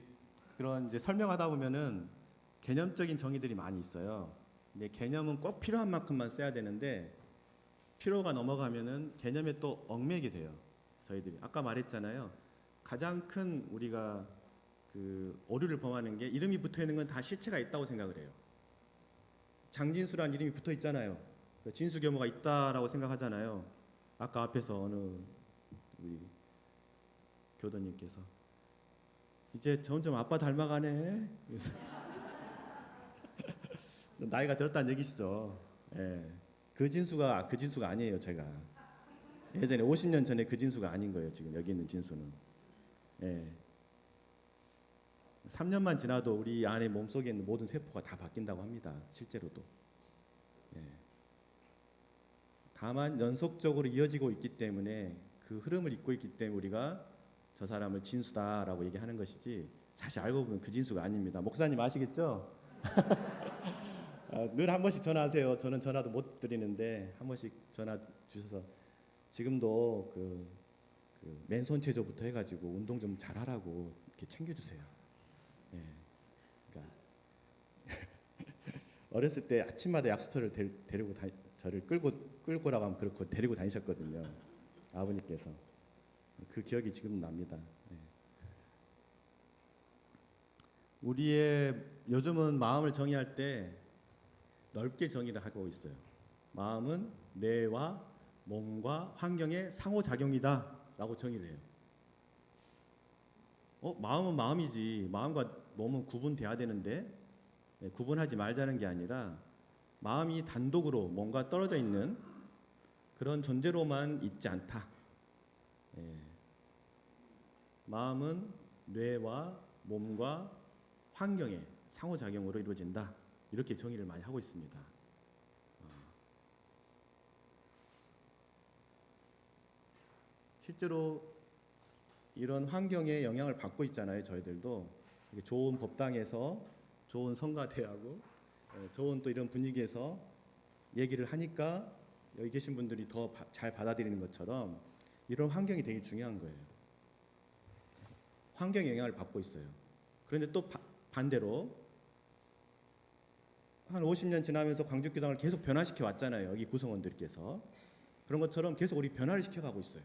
그런 이제 설명하다 보면은 개념적인 정의들이 많이 있어요. 근데 개념은 꼭 필요한 만큼만 써야 되는데 필요가 넘어가면은 개념에 또 얽매게 돼요. 저희들이 아까 말했잖아요. 가장 큰 우리가 그 오류를 범하는 게 이름이 붙어 있는 건 다 실체가 있다고 생각을 해요. 장진수란 이름이 붙어 있잖아요. 그 진수교모가 있다라고 생각하잖아요. 아까 앞에서 어느 우리 교도님께서 이제 점점 아빠 닮아가네. 그래서 나이가 들었다는 얘기시죠. 예. 그 진수가 아니에요. 제가 예전에 50년 전에 그 진수가 아닌 거예요. 지금 여기 있는 진수는. 예. 3년만 지나도 우리 안에 몸속에 있는 모든 세포가 다 바뀐다고 합니다. 실제로도. 예. 다만 연속적으로 이어지고 있기 때문에 그 흐름을 잇고 있기 때문에 우리가 저 사람을 진수다라고 얘기하는 것이지 사실 알고 보면 그 진수가 아닙니다. 목사님 아시겠죠? 늘 한 번씩 전화하세요. 저는 전화도 못 드리는데 한 번씩 전화 주셔서 지금도 그 맨손 체조부터 해가지고 운동 좀 잘하라고 이렇게 챙겨주세요. 예. 그러니까 어렸을 때 아침마다 약수터를 데리고 저를 끌고라고 하면 그렇고 데리고 다니셨거든요. 아버님께서. 그 기억이 지금 납니다. 예. 우리의 요즘은 마음을 정의할 때 넓게 정의를 하고 있어요. 마음은 뇌와 몸과 환경의 상호작용이다라고 정의를 해요. 마음은 마음이지 마음과 몸은 구분돼야 되는데 구분하지 말자는 게 아니라 마음이 단독으로 뭔가 떨어져 있는 그런 존재로만 있지 않다. 마음은 뇌와 몸과 환경의 상호작용으로 이루어진다. 이렇게 정의를 많이 하고 있습니다. 실제로 이런 환경에 영향을 받고 있잖아요. 저희들도 좋은 법당에서 좋은 성가대하고 좋은 또 이런 분위기에서 얘기를 하니까 여기 계신 분들이 더 잘 받아들이는 것처럼 이런 환경이 되게 중요한 거예요. 환경에 영향을 받고 있어요. 그런데 또 반대로 한 50년 지나면서 광주교당을 계속 변화시켜 왔잖아요. 여기 구성원들께서. 그런 것처럼 계속 우리 변화를 시켜가고 있어요.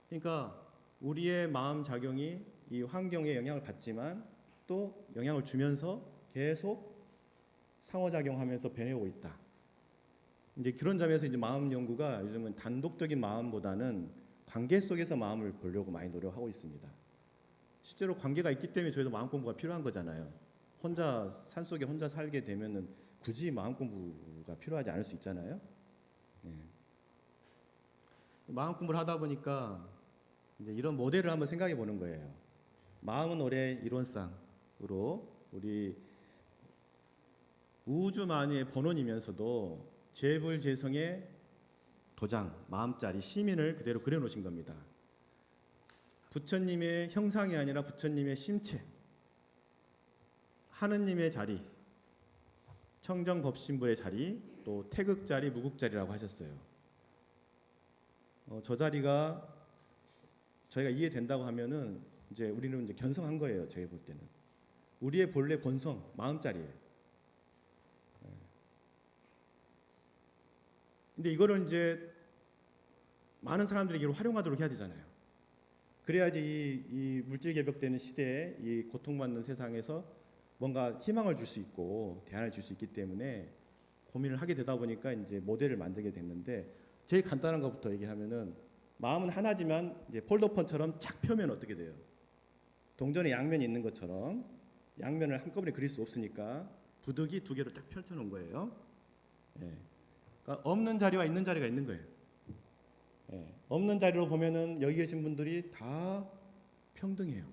그러니까 우리의 마음 작용이 이 환경에 영향을 받지만 또 영향을 주면서 계속 상호작용하면서 변해오고 있다. 이제 그런 점에서 이제 마음 연구가 요즘은 단독적인 마음보다는 관계 속에서 마음을 보려고 많이 노력하고 있습니다. 실제로 관계가 있기 때문에 저희도 마음 공부가 필요한 거잖아요. 혼자 산속에 혼자 살게 되면은 굳이 마음 공부가 필요하지 않을 수 있잖아요. 마음 공부를 하다 보니까 이제 이런 모델을 한번 생각해 보는 거예요. 마음은 올해 이론상으로 우리 우주만유의 본원이면서도 재불재성의 도장, 마음자리, 시민을 그대로 그려놓으신 겁니다. 부처님의 형상이 아니라 부처님의 심체, 하느님의 자리, 청정법신부의 자리, 또 태극자리, 무극자리라고 하셨어요. 저 자리가 저희가 이해된다고 하면은 이제 우리는 이제 견성한 거예요. 제가 볼 때는 우리의 본래 본성, 마음자리예요. 근데 이거를 이제 많은 사람들에게 활용하도록 해야 되잖아요. 그래야지 이 물질 개벽되는 시대에 이 고통받는 세상에서 뭔가 희망을 줄 수 있고 대안을 줄 수 있기 때문에 고민을 하게 되다 보니까 이제 모델을 만들게 됐는데, 제일 간단한 것부터 얘기하면은 마음은 하나지만 이제 폴더폰처럼 착 펴면 어떻게 돼요? 동전에 양면이 있는 것처럼 양면을 한꺼번에 그릴 수 없으니까 부득이 두 개로 쫙 펼쳐 놓은 거예요. 예. 그러니까 없는 자리와 있는 자리가 있는 거예요. 예. 없는 자리로 보면은 여기 계신 분들이 다 평등해요.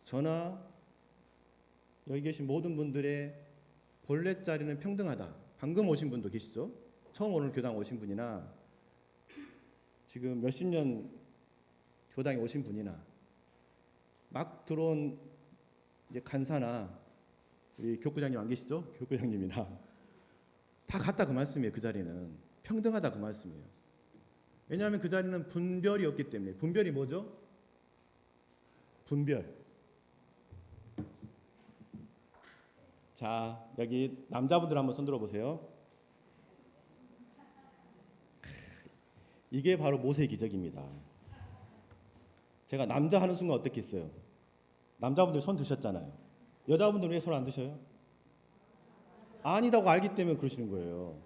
저나 여기 계신 모든 분들의 본래 자리는 평등하다. 방금 오신 분도 계시죠? 처음 오늘 교당 오신 분이나 지금 몇십 년 교당에 오신 분이나 막 들어온 이제 간사나 우리 교구장님 안 계시죠? 교구장님이나 다 같다 그 말씀이에요. 그 자리는 평등하다 그 말씀이에요. 왜냐하면 그 자리는 분별이 없기 때문에. 분별이 뭐죠? 분별. 자, 여기 남자분들 한번 손 들어보세요. 이게 바로 모세의 기적입니다. 제가 남자 하는 순간 어떻겠어요? 남자분들 손 드셨잖아요. 여자분들은 왜 손 안 드셔요? 아니다고 알기 때문에 그러시는 거예요.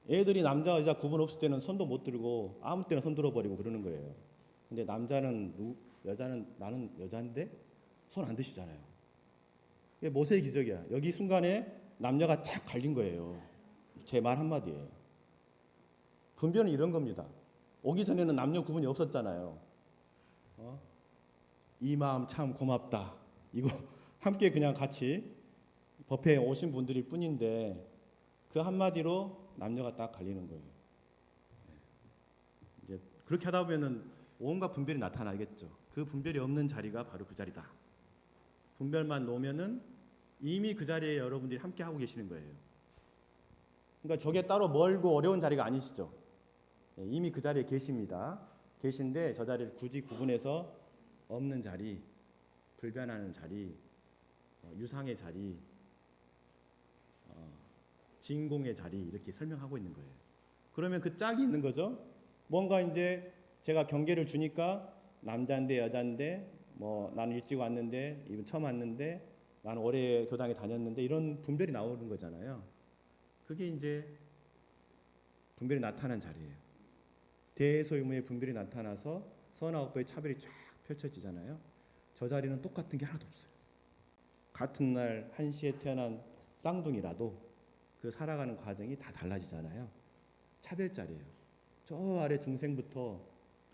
애들이 남자 여자 구분 없을 때는 손도 못 들고 아무 때나 손 들어버리고 그러는 거예요. 근데 남자는 여자는 나는 여자인데 손 안 드시잖아요. 이게 모세의 기적이야. 여기 순간에 남녀가 착 갈린 거예요. 제 말 한마디에. 분별은 이런 겁니다. 오기 전에는 남녀 구분이 없었잖아요. 이 마음 참 고맙다. 이거 함께 그냥 같이 법회에 오신 분들일 뿐인데 그 한마디로 남녀가 딱 갈리는 거예요. 이제 그렇게 하다 보면은 온갖 분별이 나타나겠죠. 그 분별이 없는 자리가 바로 그 자리다. 분별만 놓으면은 이미 그 자리에 여러분들이 함께 하고 계시는 거예요. 그러니까 저게 따로 멀고 어려운 자리가 아니시죠. 이미 그 자리에 계십니다. 계신데 저 자리를 굳이 구분해서 없는 자리, 불변하는 자리, 유상의 자리, 진공의 자리 이렇게 설명하고 있는 거예요. 그러면 그 짝이 있는 거죠. 뭔가 이제 제가 경계를 주니까 남자인데 여자인데 뭐 나는 일찍 왔는데 이분 처음 왔는데 나는 오래 교당에 다녔는데 이런 분별이 나오는 거잖아요. 그게 이제 분별이 나타난 자리예요. 대소유무의 분별이 나타나서 선악업보의 차별이 쫙 펼쳐지잖아요. 저 자리는 똑같은 게 하나도 없어요. 같은 날 1시에 태어난 쌍둥이라도 그 살아가는 과정이 다 달라지잖아요. 차별자리예요. 저 아래 중생부터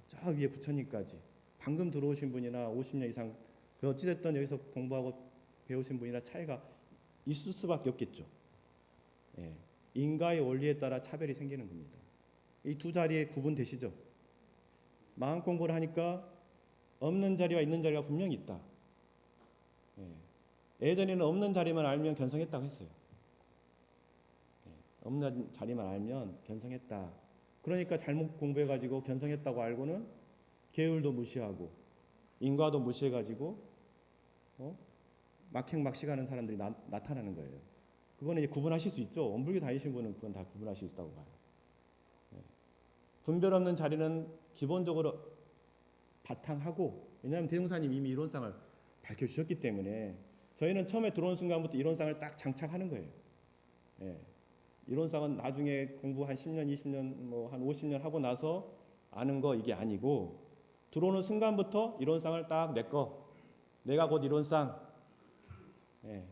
저 위에 부처님까지 방금 들어오신 분이나 50년 이상 어찌됐든 여기서 공부하고 배우신 분이나 차이가 있을 수밖에 없겠죠. 예. 인과의 원리에 따라 차별이 생기는 겁니다. 이 두 자리에 구분되시죠? 마음 공부를 하니까 없는 자리와 있는 자리가 분명히 있다. 예. 예전에는 없는 자리만 알면 견성했다고 했어요. 예. 없는 자리만 알면 견성했다. 그러니까 잘못 공부해가지고 견성했다고 알고는 계율도 무시하고 인과도 무시해가지고 막행막식하는 사람들이 나타나는 거예요. 그거는 이제 구분하실 수 있죠. 원불교 다니신 분은 그건 다 구분하실 수 있다고 봐요. 분별 없는 자리는 기본적으로 바탕하고, 왜냐하면 대웅사님 이미 이론상을 밝혀주셨기 때문에 저희는 처음에 들어온 순간부터 이론상을 딱 장착하는 거예요. 예. 이론상은 나중에 공부 한 10년, 20년, 뭐 한 50년 하고 나서 아는 거 이게 아니고 들어오는 순간부터 이론상을 딱 내가 곧 이론상, 예.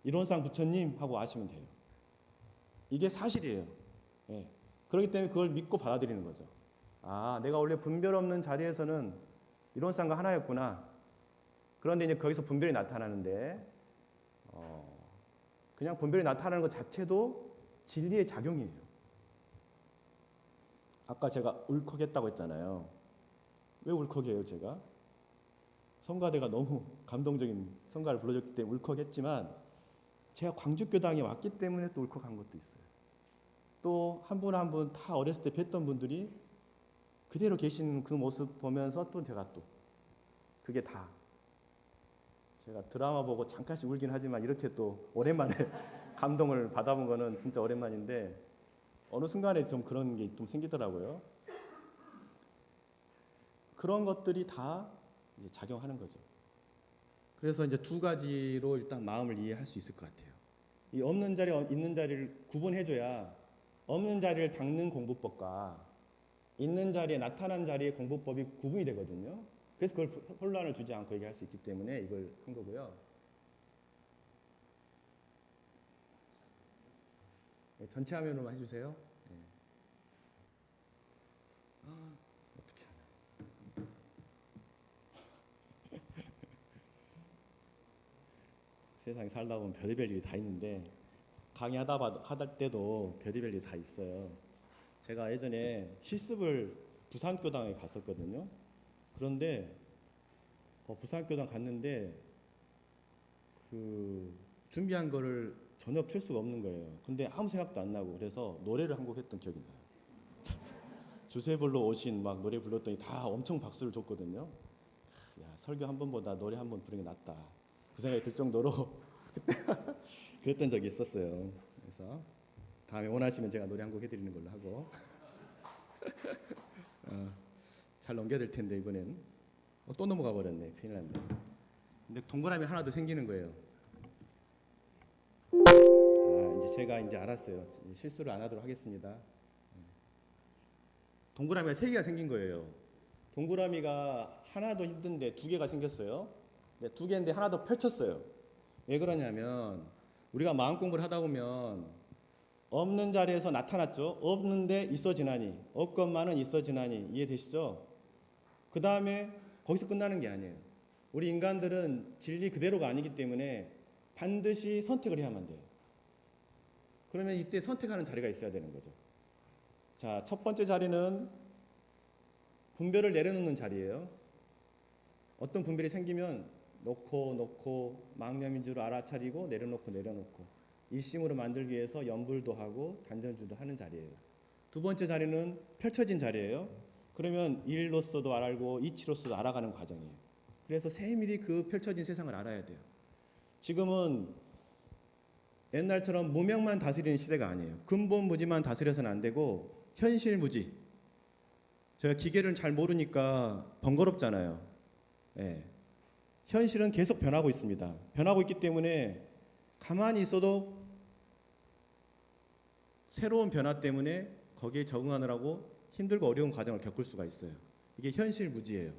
이론상 부처님 하고 아시면 돼요. 이게 사실이에요. 예. 그렇기 때문에 그걸 믿고 받아들이는 거죠. 아, 내가 원래 분별 없는 자리에서는 이론상과 하나였구나. 그런데 이제 거기서 분별이 나타나는데 그냥 분별이 나타나는 것 자체도 진리의 작용이에요. 아까 제가 울컥했다고 했잖아요. 왜 울컥해요, 제가? 성가대가 너무 감동적인 성가를 불러줬기 때문에 울컥했지만 제가 광주교당에 왔기 때문에 또 울컥한 것도 있어요. 또 한 분 한 분 다 어렸을 때 뵀던 분들이 그대로 계신 그 모습 보면서 또 제가 또 그게 다 제가 드라마 보고 잠깐씩 울긴 하지만 이렇게 또 오랜만에 감동을 받아본 거는 진짜 오랜만인데 어느 순간에 좀 그런 게 좀 생기더라고요. 그런 것들이 다 이제 작용하는 거죠. 그래서 이제 두 가지로 일단 마음을 이해할 수 있을 것 같아요. 이 없는 자리, 있는 자리를 구분해줘야 없는 자리를 닦는 공부법과 있는 자리에 나타난 자리의 공부법이 구분이 되거든요. 그래서 그걸 혼란을 주지 않고 얘기할 수 있기 때문에 이걸 한 거고요. 네, 전체 화면으로만 해주세요. 네. 어떻게 하나. 세상에 살다 보면 별의별 일이 다 있는데 강의하다 때도 별의별 일이 다 있어요. 제가 예전에 실습을 부산교당에 갔었거든요. 그런데 부산교당 갔는데 그 준비한 거를 전혀 펼 수가 없는 거예요. 근데 아무 생각도 안 나고 그래서 노래를 한 곡 했던 기억이 나요. 주세불로 오신 막 노래 불렀더니 다 엄청 박수를 줬거든요. 야, 설교 한 번보다 노래 한 번 부르는 게 낫다. 그 생각이 들 정도로 그때 그랬던 적이 있었어요. 그래서 다음에 원하시면 제가 노래 한 곡 해드리는 걸로 하고 잘 넘겨야 될 텐데 이번엔 또 넘어가 버렸네. 큰일 났네. 근데 동그라미 하나 더 생기는 거예요. 이제 제가 이제 알았어요. 실수를 안 하도록 하겠습니다. 동그라미가 세 개가 생긴 거예요. 동그라미가 하나도 힘든데 두 개가 생겼어요. 네, 두 개인데 하나 더 펼쳤어요. 왜 그러냐면 우리가 마음 공부를 하다 보면 없는 자리에서 나타났죠. 없는데 있어 지나니, 없건만은 있어 지나니. 이해되시죠? 그 다음에 거기서 끝나는 게 아니에요. 우리 인간들은 진리 그대로가 아니기 때문에 반드시 선택을 해야만 돼요. 그러면 이때 선택하는 자리가 있어야 되는 거죠. 자, 첫 번째 자리는 분별을 내려놓는 자리예요. 어떤 분별이 생기면 놓고 망념인 줄 알아차리고 내려놓고 일심으로 만들기 위해서 염불도 하고 단전주도 하는 자리예요. 두 번째 자리는 펼쳐진 자리예요. 그러면 일로서도 알고 이치로서도 알아가는 과정이에요. 그래서 세밀히 그 펼쳐진 세상을 알아야 돼요. 지금은 옛날처럼 무명만 다스리는 시대가 아니에요. 근본무지만 다스려서는 안 되고 현실무지. 제가 기계를 잘 모르니까 번거롭잖아요. 예. 현실은 계속 변하고 있습니다. 변하고 있기 때문에 가만히 있어도 새로운 변화 때문에 거기에 적응하느라고 힘들고 어려운 과정을 겪을 수가 있어요. 이게 현실무지예요.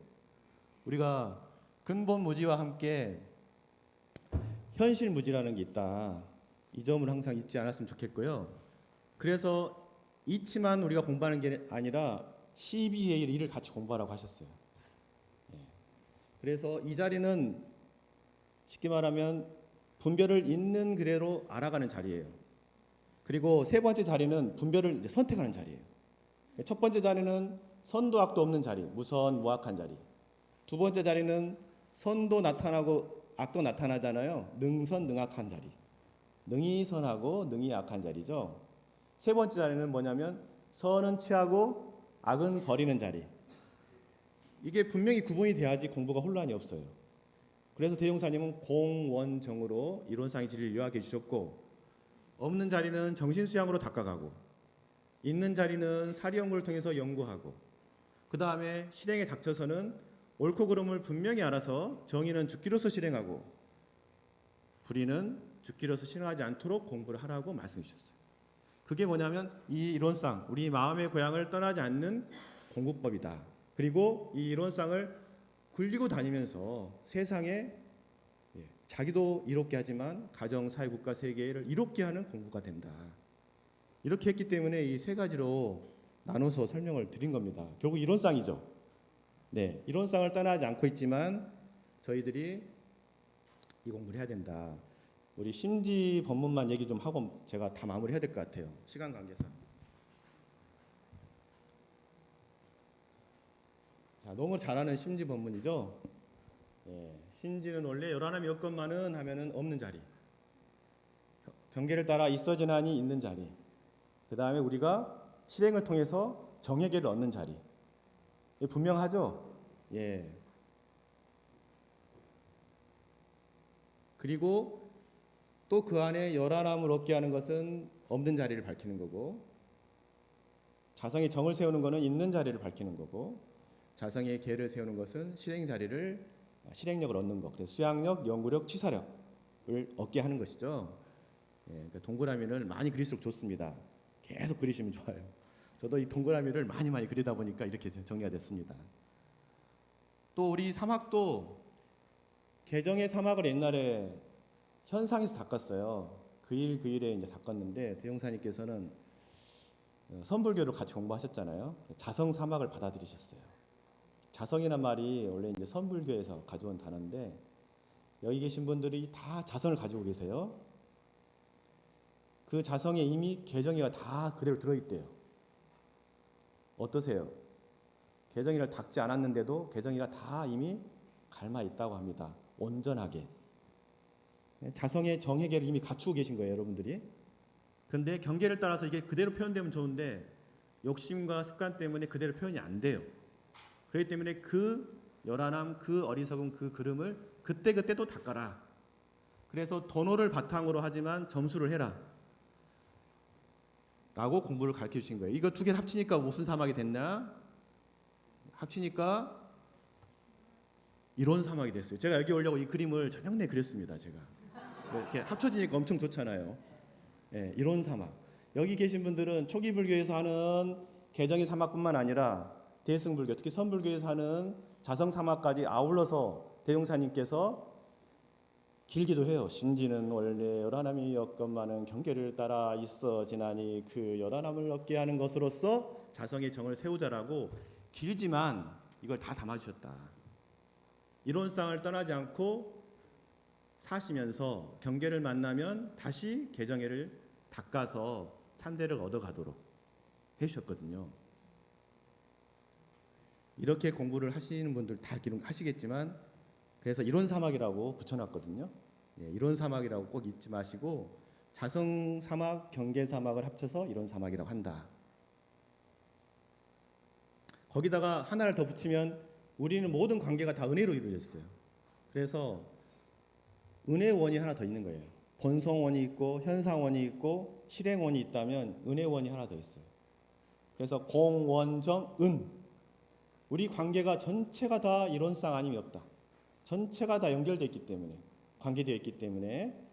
우리가 근본무지와 함께 현실무지라는 게 있다. 이 점을 항상 잊지 않았으면 좋겠고요. 그래서 이치만 우리가 공부하는 게 아니라 12의 1을 같이 공부하라고 하셨어요. 그래서 이 자리는 쉽게 말하면 분별을 있는 그대로 알아가는 자리예요. 그리고 세 번째 자리는 분별을 이제 선택하는 자리예요. 첫 번째 자리는 선도 악도 없는 자리, 무선 무악한 자리. 두 번째 자리는 선도 나타나고 악도 나타나잖아요. 능선 능악한 자리. 능이 선하고 능이 악한 자리죠. 세 번째 자리는 뭐냐면 선은 취하고 악은 버리는 자리. 이게 분명히 구분이 돼야지 공부가 혼란이 없어요. 그래서 대종사님은 공원정으로 이론상의 진리를 요약해 주셨고, 없는 자리는 정신수양으로 닦아가고, 있는 자리는 사리연구를 통해서 연구하고, 그 다음에 실행에 닥쳐서는 옳고 그름을 분명히 알아서 정의는 죽기로서 실행하고, 불의는 죽기로서 실행하지 않도록 공부를 하라고 말씀해 주셨어요. 그게 뭐냐면 이 이론상, 우리 마음의 고향을 떠나지 않는 공부법이다. 그리고 이 이론상을 굴리고 다니면서 세상에 자기도 이롭게 하지만 가정, 사회, 국가, 세계를 이롭게 하는 공부가 된다. 이렇게 했기 때문에 이 세 가지로 나눠서 설명을 드린 겁니다. 결국 이론상이죠. 네, 이론상을 떠나지 않고 있지만 저희들이 이 공부를 해야 된다. 우리 심지 법문만 얘기 좀 하고 제가 다 마무리해야 될 것 같아요. 시간 관계상. 자, 너무 잘하는 심지 법문이죠. 심지는 원래 열하나미 여건만은 하면은 없는 자리. 경계를 따라 있어 지나니 있는 자리. 그 다음에 우리가 실행을 통해서 정예계를 얻는 자리. 분명하죠. 예. 그리고 또 그 안에 열한함을 얻게 하는 것은 없는 자리를 밝히는 거고, 자성의 정을 세우는 것은 있는 자리를 밝히는 거고, 자성의 계를 세우는 것은 실행력을 얻는 것. 그래서 수양력, 연구력, 치사력을 얻게 하는 것이죠. 예, 그러니까 동그라미를 많이 그릴수록 좋습니다. 계속 그리시면 좋아요. 저도 이 동그라미를 많이 그리다 보니까 이렇게 정리가 됐습니다. 또 우리 사막도 개정의 사막을 옛날에 현상에서 닦았어요. 그 일에 이제 닦았는데 대형사님께서는 선불교를 같이 공부하셨잖아요. 자성 사막을 받아들이셨어요. 자성이란 말이 원래 이제 선불교에서 가져온 단어인데 여기 계신 분들이 다 자성을 가지고 계세요. 그 자성에 이미 개정이가 다 그대로 들어있대요. 어떠세요? 개정이를 닦지 않았는데도 개정이가 다 이미 갈마 있다고 합니다. 온전하게. 자성의 정해계를 이미 갖추고 계신 거예요, 여러분들이. 근데 경계를 따라서 이게 그대로 표현되면 좋은데 욕심과 습관 때문에 그대로 표현이 안 돼요. 그렇기 때문에 그 열한함, 그 어리석음, 그 그름을 그때 또 닦아라. 그래서 도노를 바탕으로 하지만 점수를 해라. 라고 공부를 가르쳐 주신 거예요. 이거 두 개를 합치니까 무슨 사막이 됐나? 합치니까 이론 사막이 됐어요. 제가 여기 오려고 이 그림을 저녁 내 그렸습니다. 제가 이렇게 합쳐지니까 엄청 좋잖아요. 예, 이론 사막. 여기 계신 분들은 초기 불교에서 하는 개정의 사막뿐만 아니라 대승불교, 특히 선불교에서 하는 자성 사막까지 아울러서 대용사님께서 길기도 해요. 신지는 원래 열한함이 엮건만은 경계를 따라 있어지나니 그 열한함을 얻게 하는 것으로서 자성의 정을 세우자라고 길지만 이걸 다 담아주셨다. 이론상을 떠나지 않고 사시면서 경계를 만나면 다시 개정회를 닦아서 산대를 얻어가도록 해주셨거든요. 이렇게 공부를 하시는 분들 다 하시겠지만 그래서 이론 사막이라고 붙여놨거든요. 예, 이론 사막이라고 꼭 잊지 마시고 자성 사막, 경계 사막을 합쳐서 이론 사막이라고 한다. 거기다가 하나를 더 붙이면 우리는 모든 관계가 다 은혜로 이루어졌어요. 그래서 은혜원이 하나 더 있는 거예요. 본성원이 있고 현상원이 있고 실행원이 있다면 은혜원이 하나 더 있어요. 그래서 공원정 은 우리 관계가 전체가 다 이론상 아님이 없다. 전체가 다 연결되어 있기 때문에 관계되어 있기 때문에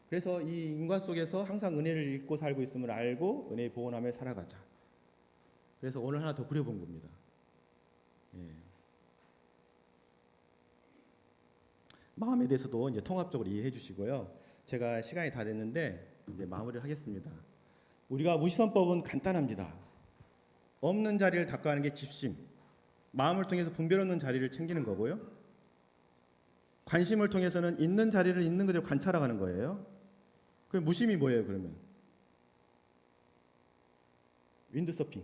그래서 이 인간 속에서 항상 은혜를 읽고 살고 있음을 알고 은혜의 보온함에 살아가자. 그래서 오늘 하나 더 그려본 겁니다. 예. 마음에 대해서도 이제 통합적으로 이해해 주시고요. 제가 시간이 다 됐는데 이제 마무리를 하겠습니다. 우리가 무시선법은 간단합니다. 없는 자리를 닦아가는 게 집심, 마음을 통해서 분별 없는 자리를 챙기는 거고요. 관심을 통해서는 있는 자리를 있는 그대로 관찰하는 거예요. 그 무심이 뭐예요, 그러면? 윈드서핑.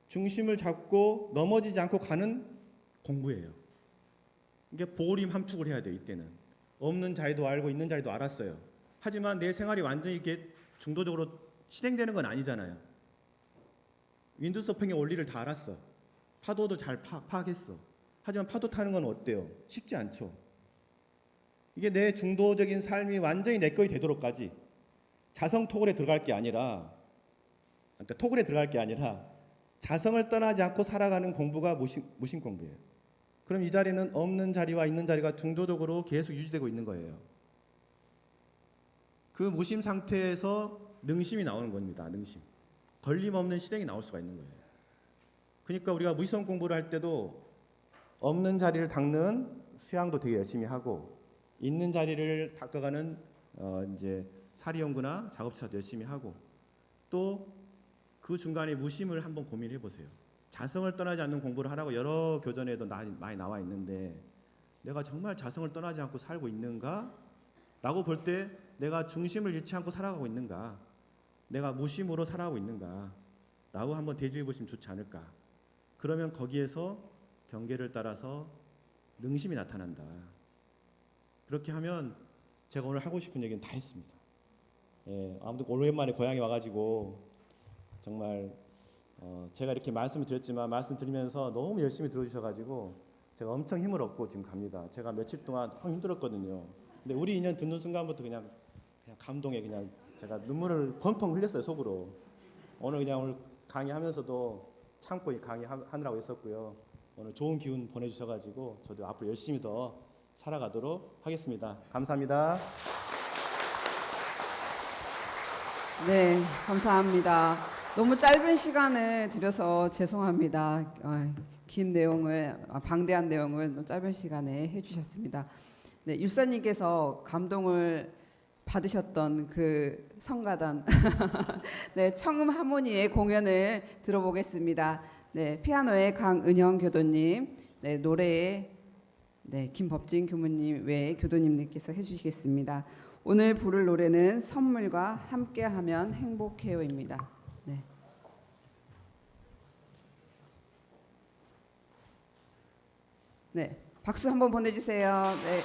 중심을 잡고 넘어지지 않고 가는 공부예요. 이게 보림 함축을 해야 돼요, 이때는. 없는 자리도 알고 있는 자리도 알았어요. 하지만 내 생활이 완전히 이게 중도적으로 실행되는 건 아니잖아요. 윈드서핑의 원리를 다 알았어. 파도도 잘 파악했어. 하지만 파도 타는 건 어때요? 쉽지 않죠. 이게 내 중도적인 삶이 완전히 내 것이 되도록까지 자성 토굴에 들어갈 게 아니라, 그러니까 토굴에 들어갈 게 아니라 자성을 떠나지 않고 살아가는 공부가 무심 공부예요. 그럼 이 자리는 없는 자리와 있는 자리가 중도적으로 계속 유지되고 있는 거예요. 그 무심 상태에서 능심이 나오는 겁니다. 능심. 걸림없는 실행이 나올 수가 있는 거예요. 그러니까 우리가 무심 공부를 할 때도 없는 자리를 닦는 수양도 되게 열심히 하고 있는 자리를 닦아가는 이제 사리 연구나 작업치사도 열심히 하고 또 그 중간에 무심을 한번 고민해 보세요. 자성을 떠나지 않는 공부를 하라고 여러 교전에도 많이 나와 있는데 내가 정말 자성을 떠나지 않고 살고 있는가? 라고 볼 때 내가 중심을 잃지 않고 살아가고 있는가? 내가 무심으로 살아가고 있는가? 라고 한번 대조해 보시면 좋지 않을까? 그러면 거기에서 경계를 따라서 능심이 나타난다. 그렇게 하면 제가 오늘 하고 싶은 얘기는 다 했습니다. 예, 아무튼 오랜만에 고향에 와가지고 정말 제가 이렇게 말씀을 드렸지만 말씀 드리면서 너무 열심히 들어주셔가지고 제가 엄청 힘을 얻고 지금 갑니다. 제가 며칠 동안 너무 힘들었거든요. 근데 우리 인연 듣는 순간부터 그냥 감동에 그냥 제가 눈물을 펑펑 흘렸어요 속으로. 오늘 강의하면서도 참고 강의하느라고 했었고요. 오늘 좋은 기운 보내주셔가지고 저도 앞으로 열심히 더 살아가도록 하겠습니다. 감사합니다. 네, 감사합니다. 너무 짧은 시간을 들여서 죄송합니다. 긴 내용을, 방대한 내용을 너무 짧은 시간에 해주셨습니다. 네, 율사님께서 감동을 받으셨던 그 성가단, 네, 청음 하모니의 공연을 들어보겠습니다. 네, 피아노의 강은영 교도님, 네, 노래의 김법진 교무님 외에 교도님들께서 해주시겠습니다. 오늘 부를 노래는 선물과 함께하면 행복해요입니다. 네. 네, 박수 한번 보내주세요. 네.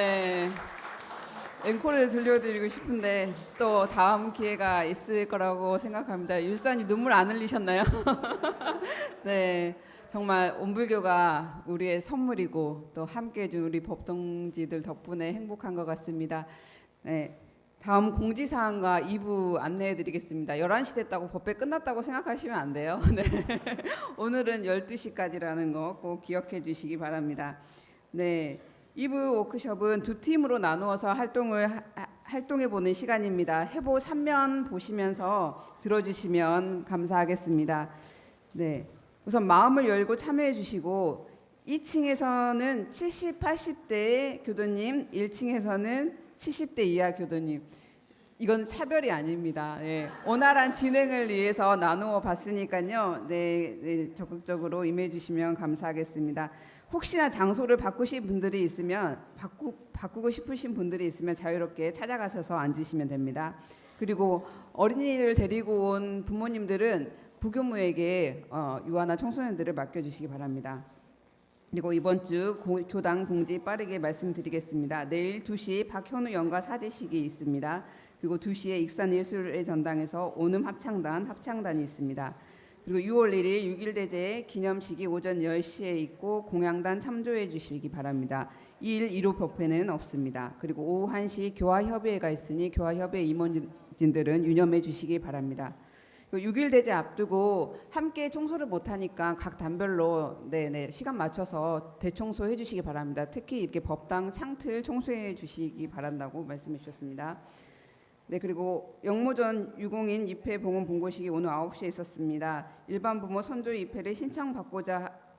네. 앵콜을 들려드리고 싶은데 또 다음 기회가 있을 거라고 생각합니다. 율사님 눈물 안 흘리셨나요? 네, 정말 온불교가 우리의 선물이고 또 함께해준 우리 법동지들 덕분에 행복한 것 같습니다. 네, 다음 공지사항과 2부 안내해드리겠습니다. 11시 됐다고 법회 끝났다고 생각하시면 안 돼요. 네. 오늘은 12시까지라는 거 꼭 기억해 주시기 바랍니다. 네. 2부 워크숍은 두 팀으로 나누어서 활동해 보는 시간입니다. 해보 3면 보시면서 들어주시면 감사하겠습니다. 네, 우선 마음을 열고 참여해 주시고 2층에서는 70, 80대의 교도님, 1층에서는 70대 이하 교도님. 이건 차별이 아닙니다. 네, 원활한 진행을 위해서 나누어 봤으니까요. 네, 적극적으로 임해 주시면 감사하겠습니다. 혹시나 장소를 바꾸실 분들이 있으면 바꾸고 싶으신 분들이 있으면 자유롭게 찾아가셔서 앉으시면 됩니다. 그리고 어린이를 데리고 온 부모님들은 부교무에게 유아나 청소년들을 맡겨주시기 바랍니다. 그리고 이번 주 교당 공지 빠르게 말씀드리겠습니다. 내일 2시 박현우 연가 사제식이 있습니다. 그리고 2시에 익산예술의 전당에서 오눔 합창단이 있습니다. 그리고 6월 1일 6.1대제 기념식이 오전 10시에 있고 공양단 참조해 주시기 바랍니다. 2일 1호 법회는 없습니다. 그리고 오후 1시 교화협의회가 있으니 교화협의회 임원진들은 유념해 주시기 바랍니다. 6.1대제 앞두고 함께 청소를 못하니까 각 단별로 시간 맞춰서 대청소해 주시기 바랍니다. 특히 이렇게 법당 창틀 청소해 주시기 바란다고 말씀해 주셨습니다. 네, 그리고 영모전 유공인 입회 봉헌 본고식이 오늘 9시에 있었습니다. 일반 부모 선조 입회를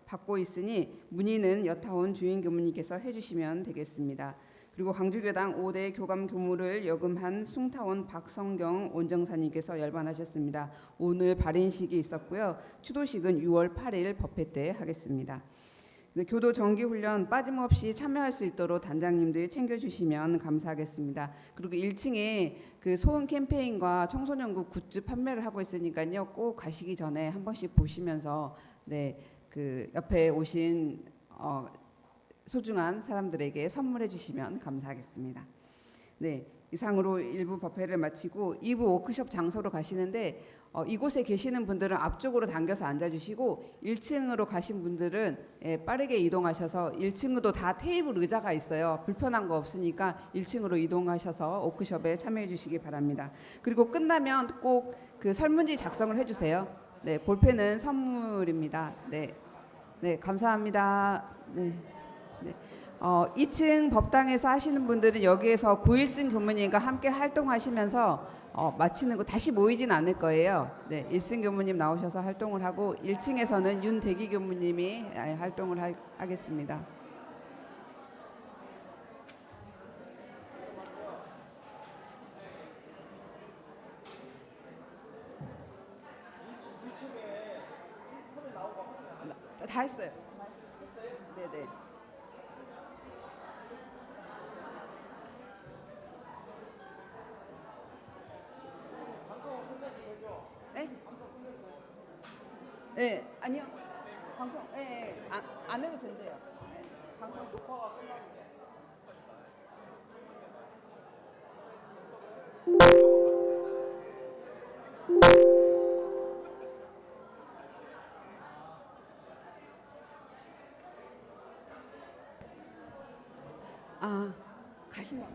받고 있으니 문의는 여타온 주인 교무님께서 해주시면 되겠습니다. 그리고 광주교당 5대 교감 교무를 역임한 숭타원 박성경 원정사님께서 열반하셨습니다. 오늘 발인식이 있었고요. 추도식은 6월 8일 법회 때 하겠습니다. 교도 정기훈련 빠짐없이 참여할 수 있도록 단장님들 챙겨주시면 감사하겠습니다. 그리고 1층에 그 소음 캠페인과 청소년국 굿즈 판매를 하고 있으니까요. 꼭 가시기 전에 한 번씩 보시면서 그 옆에 오신 소중한 사람들에게 선물해 주시면 감사하겠습니다. 네, 이상으로 1부 법회를 마치고 2부 워크숍 장소로 가시는데 이곳에 계시는 분들은 앞쪽으로 당겨서 앉아주시고 1층으로 가신 분들은 빠르게 이동하셔서 1층도 다 테이블 의자가 있어요. 불편한 거 없으니까 1층으로 이동하셔서 워크숍에 참여해 주시기 바랍니다. 그리고 끝나면 꼭 그 설문지 작성을 해주세요. 네, 볼펜은 선물입니다. 네, 감사합니다. 네. 2층 법당에서 하시는 분들은 여기에서 구일승 교무님과 함께 활동하시면서 마치는 거 다시 모이진 않을 거예요. 네, 일승 교무님 나오셔서 활동을 하고 1층에서는 윤대기 교무님이 활동을 하겠습니다. 다 했어요. 네네. 네, 아니요. 방송, 안 해도 된대요. 네, 방송 녹화가 끝나고. 가시면.